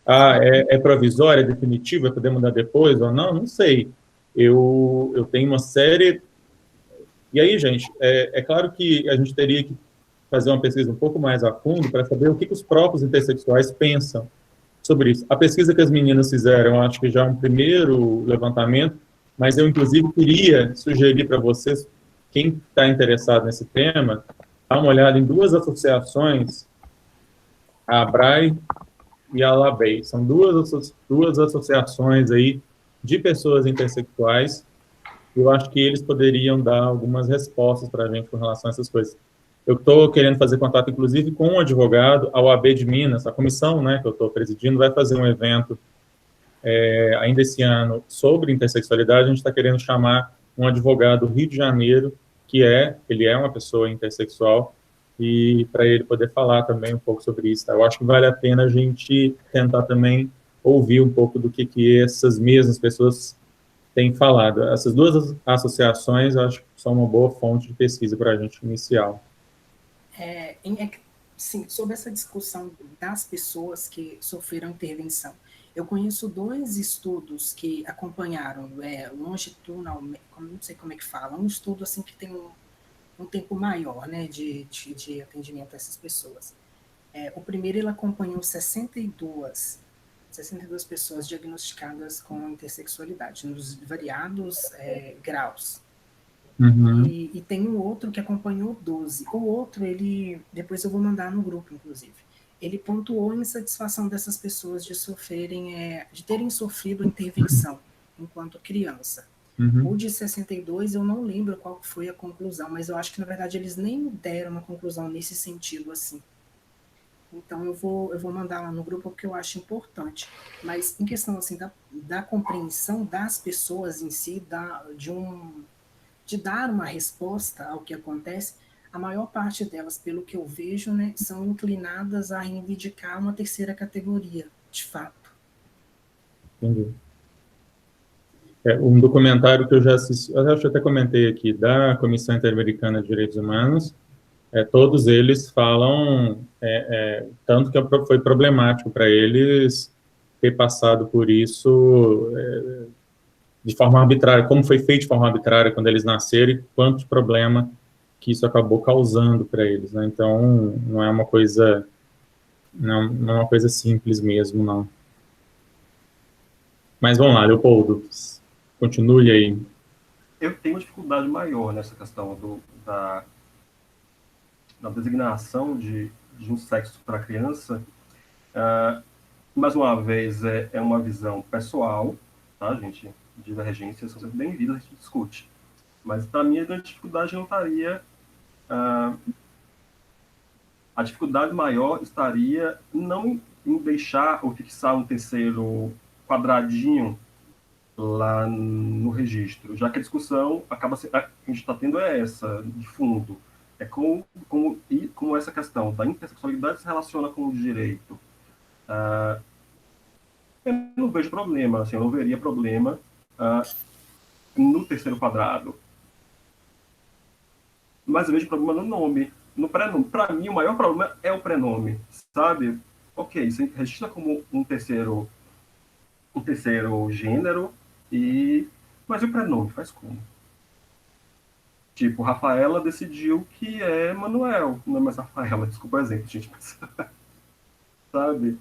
É provisório, é definitivo, vai poder mudar depois ou não? Não sei. Eu tenho uma série... E aí, gente, é claro que a gente teria que fazer uma pesquisa um pouco mais a fundo para saber o que os próprios intersexuais pensam sobre isso. A pesquisa que as meninas fizeram, acho que já é um primeiro levantamento, mas eu, inclusive, queria sugerir para vocês, quem está interessado nesse tema, dar uma olhada em duas associações, a ABRAE e a LABEI. São duas associações aí de pessoas intersexuais. Eu acho que eles poderiam dar algumas respostas para a gente com relação a essas coisas. Eu estou querendo fazer contato, inclusive, com um advogado, a OAB de Minas, a comissão, né, que eu estou presidindo, vai fazer um evento ainda esse ano sobre intersexualidade. A gente está querendo chamar um advogado do Rio de Janeiro, ele é uma pessoa intersexual, e para ele poder falar também um pouco sobre isso. Tá? Eu acho que vale a pena a gente tentar também ouvir um pouco do que essas mesmas pessoas têm falado. Essas duas associações, eu acho que são uma boa fonte de pesquisa para a gente inicial. Sim, sobre essa discussão das pessoas que sofreram intervenção. Eu conheço 2 estudos que acompanharam, longitudinal, não sei como é que fala, um estudo assim que tem um tempo maior, né, de atendimento a essas pessoas. O primeiro, ele acompanhou 62 pessoas diagnosticadas com intersexualidade, nos variados graus. Uhum. E tem um outro que acompanhou 12. O outro, depois eu vou mandar no grupo, inclusive. Ele pontuou a insatisfação dessas pessoas de terem sofrido intervenção enquanto criança. Uhum. O de 62, eu não lembro qual foi a conclusão, mas eu acho que, na verdade, eles nem deram uma conclusão nesse sentido, assim. Então, eu vou mandar lá no grupo porque eu acho importante. Mas, em questão, assim, da compreensão das pessoas em si, de dar uma resposta ao que acontece, a maior parte delas, pelo que eu vejo, né, são inclinadas a reivindicar uma terceira categoria, de fato. Entendi. Um documentário que eu já assisti, eu acho que até comentei aqui, da Comissão Interamericana de Direitos Humanos, todos eles falam, tanto que foi problemático para eles ter passado por isso de forma arbitrária, como foi feito de forma arbitrária quando eles nasceram e quanto problema que isso acabou causando para eles, né? Então, não é uma coisa simples mesmo, não. Mas vamos lá, Leopoldo, continue aí. Eu tenho uma dificuldade maior nessa questão da designação de um sexo para a criança. Mais uma vez, é uma visão pessoal, tá, gente? Divergências são sempre bem-vindas, a gente discute. Mas, para mim, a dificuldade não estaria... a dificuldade maior estaria não em deixar ou fixar um terceiro quadradinho lá no registro, já que a discussão a gente está tendo essa, de fundo. É como essa questão da intersexualidade se relaciona com o direito. Eu não vejo problema, assim, eu não veria problema no terceiro quadrado. Mas eu vejo problema no nome, no prenome. Para mim, o maior problema é o prenome, sabe? Ok, você registra como um terceiro gênero, mas e o prenome? Faz como? Tipo, Rafaela decidiu que é Manuel, não é mais Rafaela, desculpa o exemplo, gente, mas... sabe?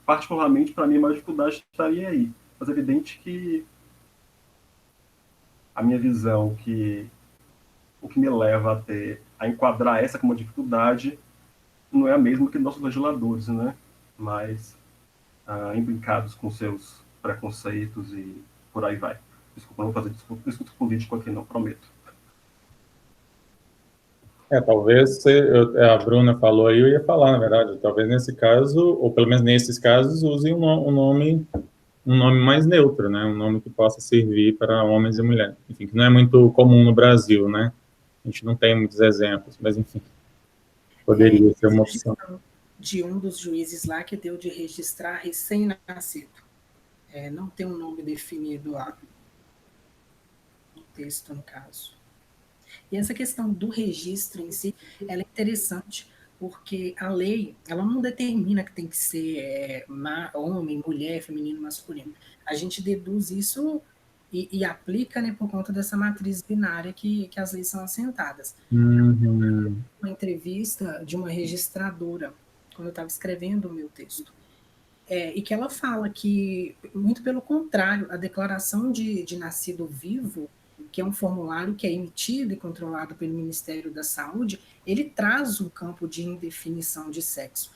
Particularmente, para mim, a maior dificuldade estaria aí. Mas é evidente que a minha visão, o que me leva a enquadrar essa como uma dificuldade, não é a mesma que nossos legisladores, né? Mas implicados com seus preconceitos e por aí vai. Desculpa, não vou fazer discurso político aqui, não, prometo. Talvez a Bruna falou aí, eu ia falar, na verdade, talvez nesse caso, ou pelo menos nesses casos, usem um nome mais neutro, né? Um nome que possa servir para homens e mulheres. Enfim, que não é muito comum no Brasil, né? A gente não tem muitos exemplos, mas enfim, poderia ser uma opção. De um dos juízes lá que deu de registrar recém-nascido. Não tem um nome definido lá no texto, no caso. E essa questão do registro em si, ela é interessante, porque a lei, ela não determina que tem que ser homem, mulher, feminino, masculino. A gente deduz isso e aplica, né, por conta dessa matriz binária que as leis são assentadas. Uma entrevista de uma registradora, quando eu estava escrevendo o meu texto, e que ela fala que, muito pelo contrário, a declaração de nascido vivo, que é um formulário que é emitido e controlado pelo Ministério da Saúde, ele traz um campo de indefinição de sexo.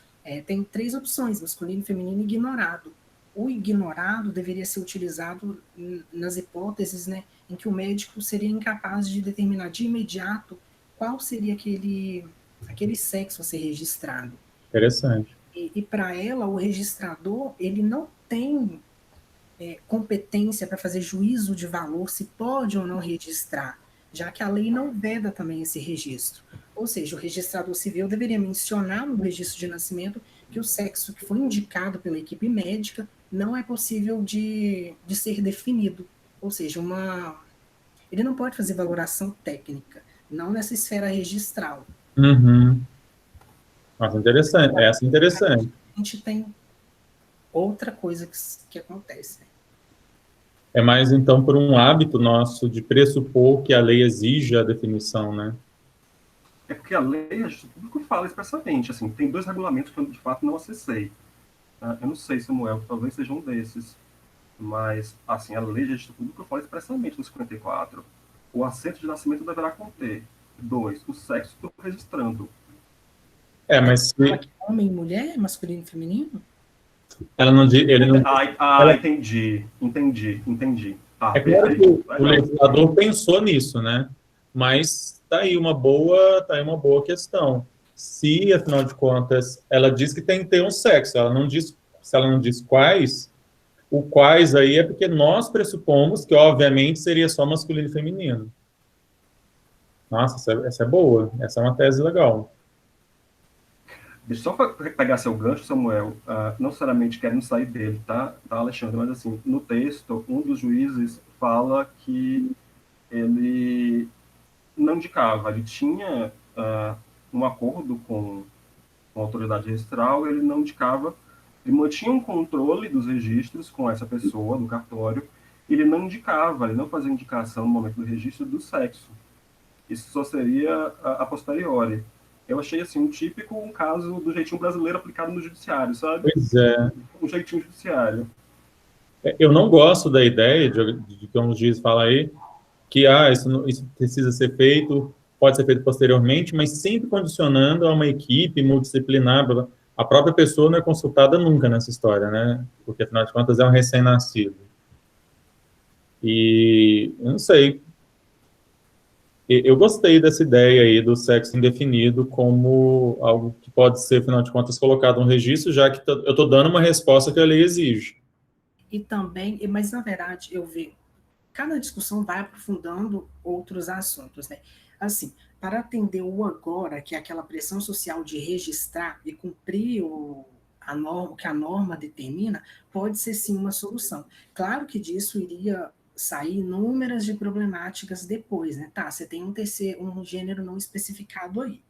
Tem 3 opções, masculino, feminino e ignorado. O ignorado deveria ser utilizado nas hipóteses, né, em que o médico seria incapaz de determinar de imediato qual seria aquele sexo a ser registrado. Interessante. E para ela, o registrador, ele não tem competência para fazer juízo de valor se pode ou não registrar, já que a lei não veda também esse registro. Ou seja, o registrador civil deveria mencionar no registro de nascimento que o sexo que foi indicado pela equipe médica não é possível de ser definido. Ou seja, ele não pode fazer valoração técnica, não nessa esfera registral. Nossa, interessante. Essa é interessante. A gente tem outra coisa que acontece. É mais, então, por um hábito nosso de pressupor que a lei exige a definição, né? É porque a lei de registro público fala expressamente, assim, tem 2 regulamentos que eu, de fato, não acessei. Eu não sei, Samuel, talvez seja um desses, mas, assim, a lei de registro público fala expressamente no 54, o assento de nascimento deverá conter, 2, o sexo do registrando. Mas se... Homem e mulher, masculino e feminino? Ela não diz... Ele não... Entendi. É claro que o legislador pensou nisso, né? Mas tá aí uma boa questão. Se, afinal de contas, ela diz que tem que ter um sexo, se ela não diz quais, o quais aí é porque nós pressupomos que, obviamente, seria só masculino e feminino. Nossa, essa é boa. Essa é uma tese legal. Deixa eu só pegar seu gancho, Samuel, não necessariamente querendo sair dele, tá, Alexandre? Mas, assim, no texto, um dos juízes fala que ele não indicava, ele tinha um acordo com a autoridade registral, ele não indicava, ele mantinha um controle dos registros com essa pessoa, do cartório, ele não indicava, ele não fazia indicação no momento do registro do sexo. Isso só seria a posteriori. Eu achei, assim, um caso do jeitinho brasileiro aplicado no judiciário, sabe? Pois é. Um jeitinho judiciário. Eu não gosto da ideia de que um juiz fala aí que isso precisa ser feito, pode ser feito posteriormente, mas sempre condicionando a uma equipe multidisciplinar. A própria pessoa não é consultada nunca nessa história, né? Porque, afinal de contas, é um recém-nascido. E, eu não sei, eu gostei dessa ideia aí do sexo indefinido como algo que pode ser, afinal de contas, colocado no registro, já que eu estou dando uma resposta que a lei exige. E também, mas na verdade, eu vejo, cada discussão vai aprofundando outros assuntos, né? Assim, para atender o agora, que é aquela pressão social de registrar e cumprir o que a norma determina, pode ser sim uma solução. Claro que disso iria sair inúmeras de problemáticas depois, né? Tá, você tem um gênero não especificado aí,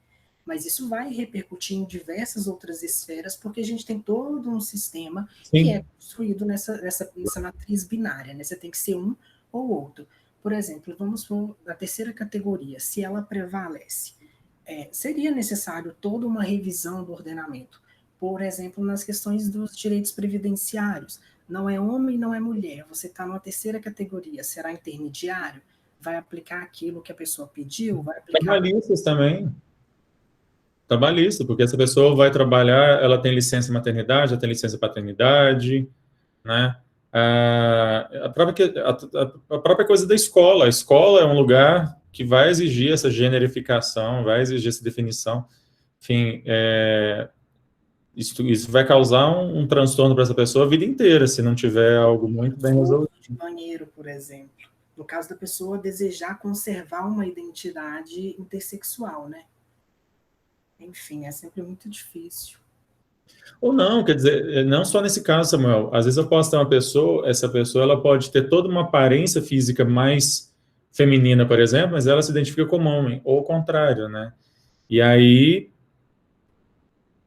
mas isso vai repercutir em diversas outras esferas, porque a gente tem todo um sistema que é construído nessa matriz binária, né? Você tem que ser um ou outro. Por exemplo, vamos for a terceira categoria, se ela prevalece, seria necessário toda uma revisão do ordenamento, por exemplo, nas questões dos direitos previdenciários. Não é homem, não é mulher, você está numa terceira categoria, será intermediário? Vai aplicar aquilo que a pessoa pediu? Vai aplicar... Trabalhistas também. Trabalhista, porque essa pessoa vai trabalhar, ela tem licença maternidade, ela tem licença paternidade, né? a própria coisa da escola. A escola é um lugar que vai exigir essa generificação, vai exigir essa definição. Enfim, isso vai causar um transtorno para essa pessoa a vida inteira, se não tiver algo muito bem resolvido. Banheiro, por exemplo. No caso da pessoa desejar conservar uma identidade intersexual, né? Enfim, é sempre muito difícil. Ou não, quer dizer, não só nesse caso, Samuel. Às vezes eu posso ter uma pessoa, essa pessoa ela pode ter toda uma aparência física mais feminina, por exemplo, mas ela se identifica como homem, ou o contrário, né? E aí,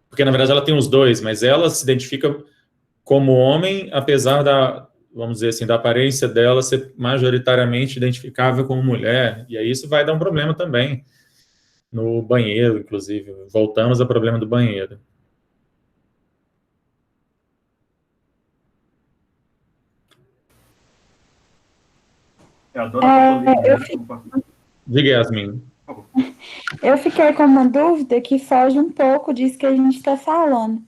porque na verdade ela tem os dois, mas ela se identifica como homem, apesar da, vamos dizer assim, da aparência dela ser majoritariamente identificável como mulher, e aí isso vai dar um problema também no banheiro, inclusive. Voltamos ao problema do banheiro. Eu adoro a Diga, Yasmin. Eu fiquei com uma dúvida que foge um pouco disso que a gente está falando.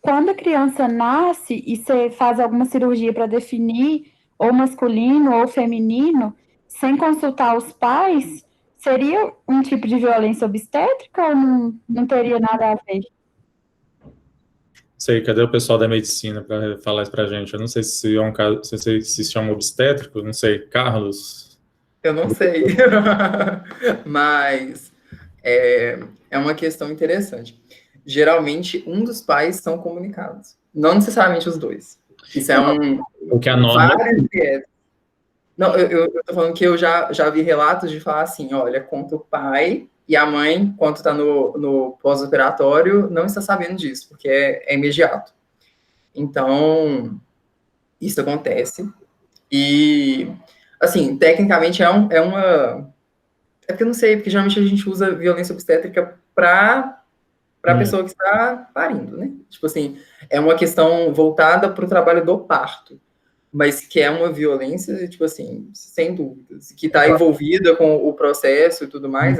Quando a criança nasce e você faz alguma cirurgia para definir ou masculino ou feminino, sem consultar os pais, seria um tipo de violência obstétrica ou não teria nada a ver? Sei, cadê o pessoal da medicina para falar isso para a gente? Eu não sei se é um caso, se chama obstétrico, não sei, Carlos? Eu não sei, mas é uma questão interessante. Geralmente, um dos pais são comunicados, não necessariamente os dois. Isso é o que a norma... Não, eu tô falando que eu já vi relatos de falar assim, olha, conta o pai e a mãe, quando está no pós-operatório, não está sabendo disso, porque é imediato. Então, isso acontece. E, assim, tecnicamente é uma... É porque eu não sei, porque geralmente a gente usa violência obstétrica para a pessoa que está parindo, né? Tipo assim, é uma questão voltada para o trabalho do parto, mas que é uma violência, tipo assim, sem dúvidas, que está envolvida com o processo e tudo mais,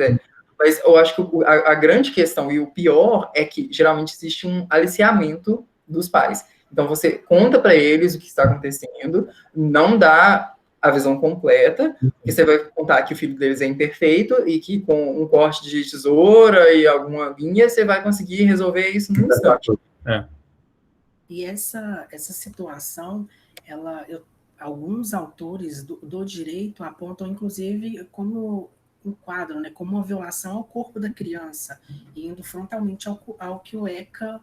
Mas eu acho que a grande questão e o pior é que geralmente existe um aliciamento dos pais. Então você conta para eles o que está acontecendo, não dá a visão completa, porque você vai contar que o filho deles é imperfeito e que com um corte de tesoura e alguma linha você vai conseguir resolver isso num instante. E essa situação, alguns autores do direito apontam, inclusive, como um quadro, né, como uma violação ao corpo da criança, indo frontalmente ao que o ECA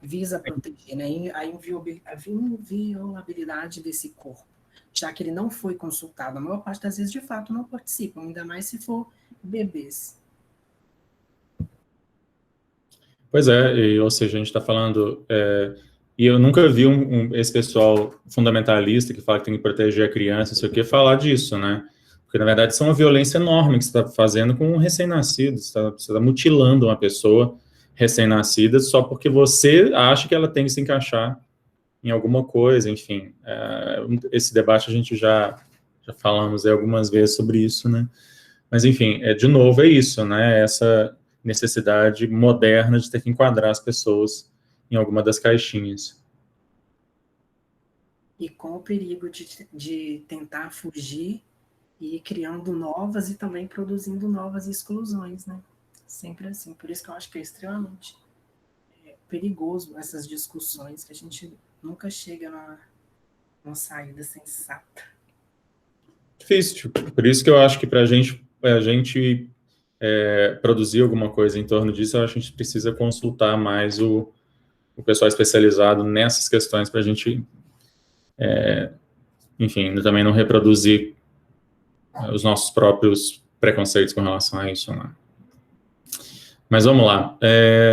visa proteger, né, a inviolabilidade desse corpo, já que ele não foi consultado. A maior parte das vezes, de fato, não participam, ainda mais se for bebês. Pois é, ou seja, a gente está falando... e eu nunca vi esse pessoal fundamentalista que fala que tem que proteger a criança, não sei o que, falar disso, né? Porque, na verdade, isso é uma violência enorme que você está fazendo com um recém-nascido. Você está mutilando uma pessoa recém-nascida só porque você acha que ela tem que se encaixar em alguma coisa, enfim. Esse debate a gente já falamos aí algumas vezes sobre isso, né? Mas, enfim, de novo, é isso, né? Essa necessidade moderna de ter que enquadrar as pessoas em alguma das caixinhas. E com o perigo de tentar fugir e ir criando novas e também produzindo novas exclusões, né? Sempre assim. Por isso que eu acho que é extremamente perigoso essas discussões, que a gente nunca chega numa saída sensata. Difícil. Por isso que eu acho que para a gente produzir alguma coisa em torno disso, a gente precisa consultar mais o pessoal especializado nessas questões para a gente, enfim, também não reproduzir os nossos próprios preconceitos com relação a isso, né? Mas vamos lá.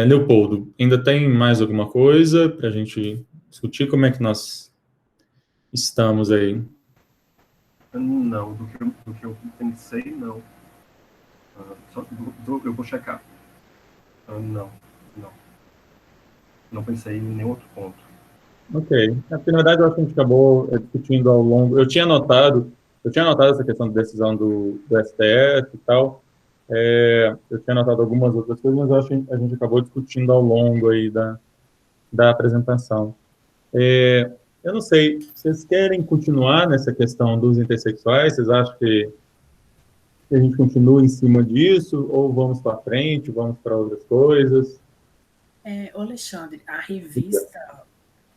Leopoldo, ainda tem mais alguma coisa para a gente discutir? Como é que nós estamos aí? Não, do que eu pensei, não. Eu vou checar. Não pensei em nenhum outro ponto. Ok. Na verdade, eu acho que a gente acabou discutindo ao longo... Eu tinha anotado essa questão de decisão do STF e tal. Eu tinha anotado algumas outras coisas, mas eu acho que a gente acabou discutindo ao longo aí da apresentação. Eu não sei, vocês querem continuar nessa questão dos intersexuais? Vocês acham que a gente continua em cima disso? Ou vamos para frente, vamos para outras coisas? Alexandre, a revista,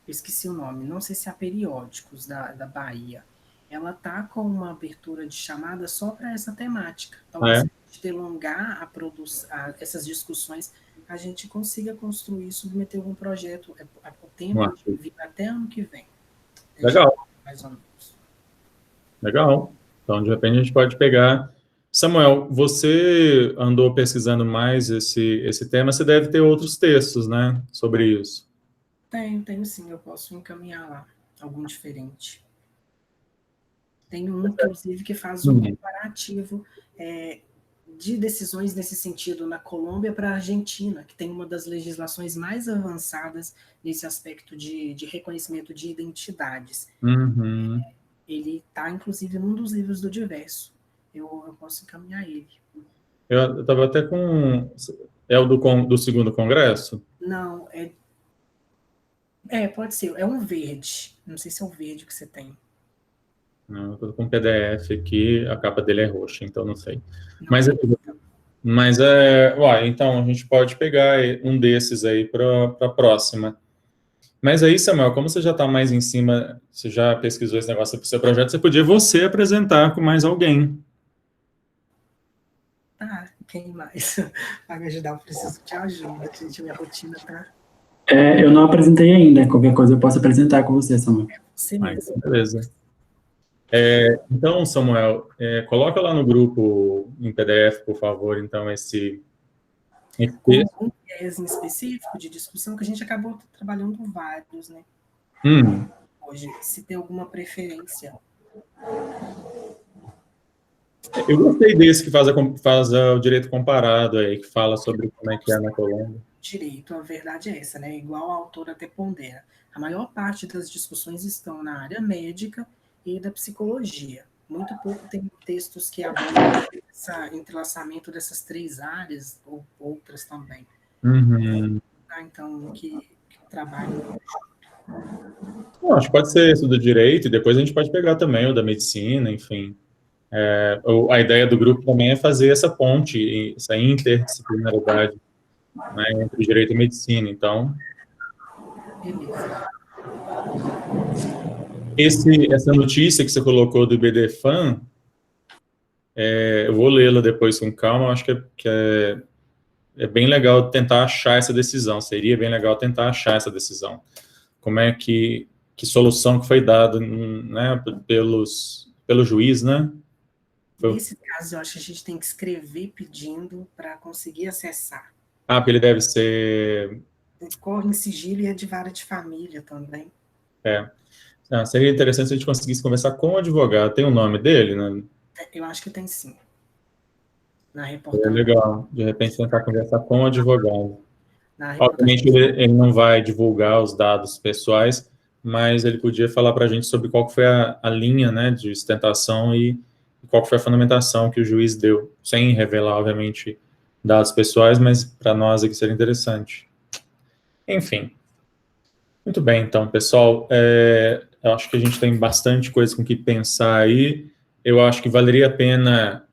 eu esqueci o nome, não sei se é a Periódicos da Bahia, ela tá com uma abertura de chamada só para essa temática. Talvez se a gente delongar essas discussões, a gente consiga construir, submeter algum projeto, o tempo até ano que vem. Legal. Mais ou menos. Legal. Então, de repente, a gente pode pegar... Samuel, você andou pesquisando mais esse tema, você deve ter outros textos, né, sobre isso. Tenho sim, eu posso encaminhar lá, algum diferente. Tem um, inclusive, que faz um comparativo de decisões nesse sentido na Colômbia para a Argentina, que tem uma das legislações mais avançadas nesse aspecto de reconhecimento de identidades. Uhum. Ele está, inclusive, num dos livros do Diverso. Eu posso encaminhar ele. Eu estava até com... É o do segundo congresso? Não, pode ser. É um verde. Não sei se é o verde que você tem. Não, eu estou com um PDF aqui, a capa dele é roxa, então não sei. Não, Então a gente pode pegar um desses aí para a próxima. Mas aí, Samuel, como você já está mais em cima, você já pesquisou esse negócio para o seu projeto, você podia apresentar com mais alguém. Quem mais? Para me ajudar, eu preciso de ajuda, gente, minha rotina tá... Eu não apresentei ainda, qualquer coisa eu posso apresentar com você, Samuel. Você mesmo. Beleza. Então, Samuel, coloca lá no grupo em PDF, por favor, então, esse texto. Um viés em específico de discussão, que a gente acabou trabalhando vários, né? Hoje, se tem alguma preferência. Eu gostei desse que faz o direito comparado aí, que fala sobre como é que é na Colômbia. Direito, a verdade é essa, né? Igual a autora até pondera. A maior parte das discussões estão na área médica e da psicologia. Muito pouco tem textos que abordam esse entrelaçamento dessas três áreas, ou outras também. Então, que trabalho... Acho que pode ser isso do direito, e depois a gente pode pegar também o da medicina, enfim. A ideia do grupo também é fazer essa ponte, essa interdisciplinaridade, né, entre direito e medicina. Então, essa notícia que você colocou do IBDFAN, eu vou lê-la depois com calma, acho que é bem legal tentar achar essa decisão, seria bem legal tentar achar essa decisão. Como é que solução que foi dada, né, pelo juiz, né? Nesse caso, eu acho que a gente tem que escrever pedindo para conseguir acessar. Porque ele deve ser... Corre em sigilo e é de vara de família também. Seria interessante se a gente conseguisse conversar com o advogado. Tem o nome dele, né? Eu acho que tem sim. Na reportagem. Legal. De repente tentar conversar com o advogado. Obviamente ele não vai divulgar os dados pessoais, mas ele podia falar para a gente sobre qual foi a linha, né, de sustentação e qual foi a fundamentação que o juiz deu, sem revelar, obviamente, dados pessoais, mas para nós aqui seria interessante. Enfim. Muito bem, então, pessoal, eu acho que a gente tem bastante coisa com que pensar aí. Eu acho que valeria a pena,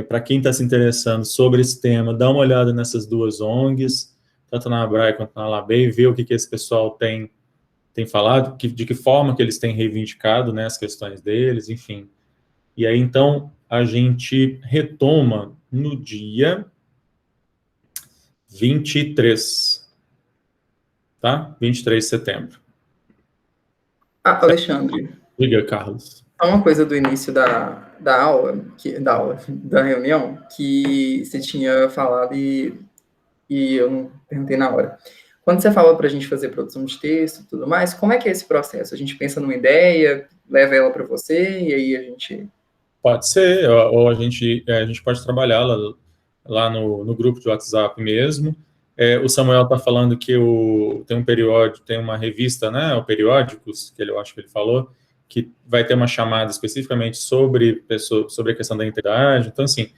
para quem está se interessando sobre esse tema, dar uma olhada nessas duas ONGs, tanto na ABRAE quanto na LABEI, ver o que esse pessoal tem falado, de que forma que eles têm reivindicado, né, as questões deles, enfim. E aí, então, a gente retoma no dia 23, tá? 23 de setembro. Alexandre. Diga, Carlos. Há uma coisa do início da da reunião, que você tinha falado e eu não perguntei na hora. Quando você fala para a gente fazer produção de texto e tudo mais, como é que é esse processo? A gente pensa numa ideia, leva ela para você e aí a gente... Pode ser, ou a gente pode trabalhar lá no grupo de WhatsApp mesmo. O Samuel está falando que tem um periódico, tem uma revista, né, o Periódicos, que eu acho que ele falou, que vai ter uma chamada especificamente sobre a questão da integridade. Então, assim,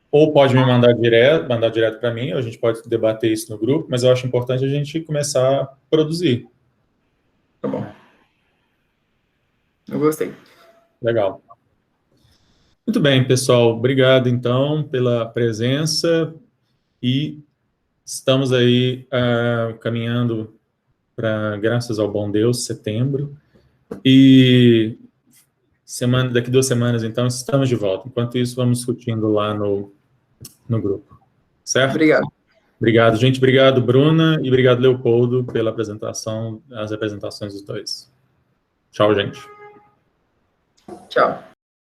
ou pode me mandar direto para mim, ou a gente pode debater isso no grupo, mas eu acho importante a gente começar a produzir. Tá bom. Eu gostei. Legal. Muito bem, pessoal. Obrigado, então, pela presença e estamos aí caminhando para, graças ao bom Deus, setembro. E daqui 2 semanas, então, estamos de volta. Enquanto isso, vamos discutindo lá no grupo. Certo? Obrigado. Obrigado, gente. Obrigado, Bruna. E obrigado, Leopoldo, pela apresentação, as apresentações dos dois. Tchau, gente. Tchau.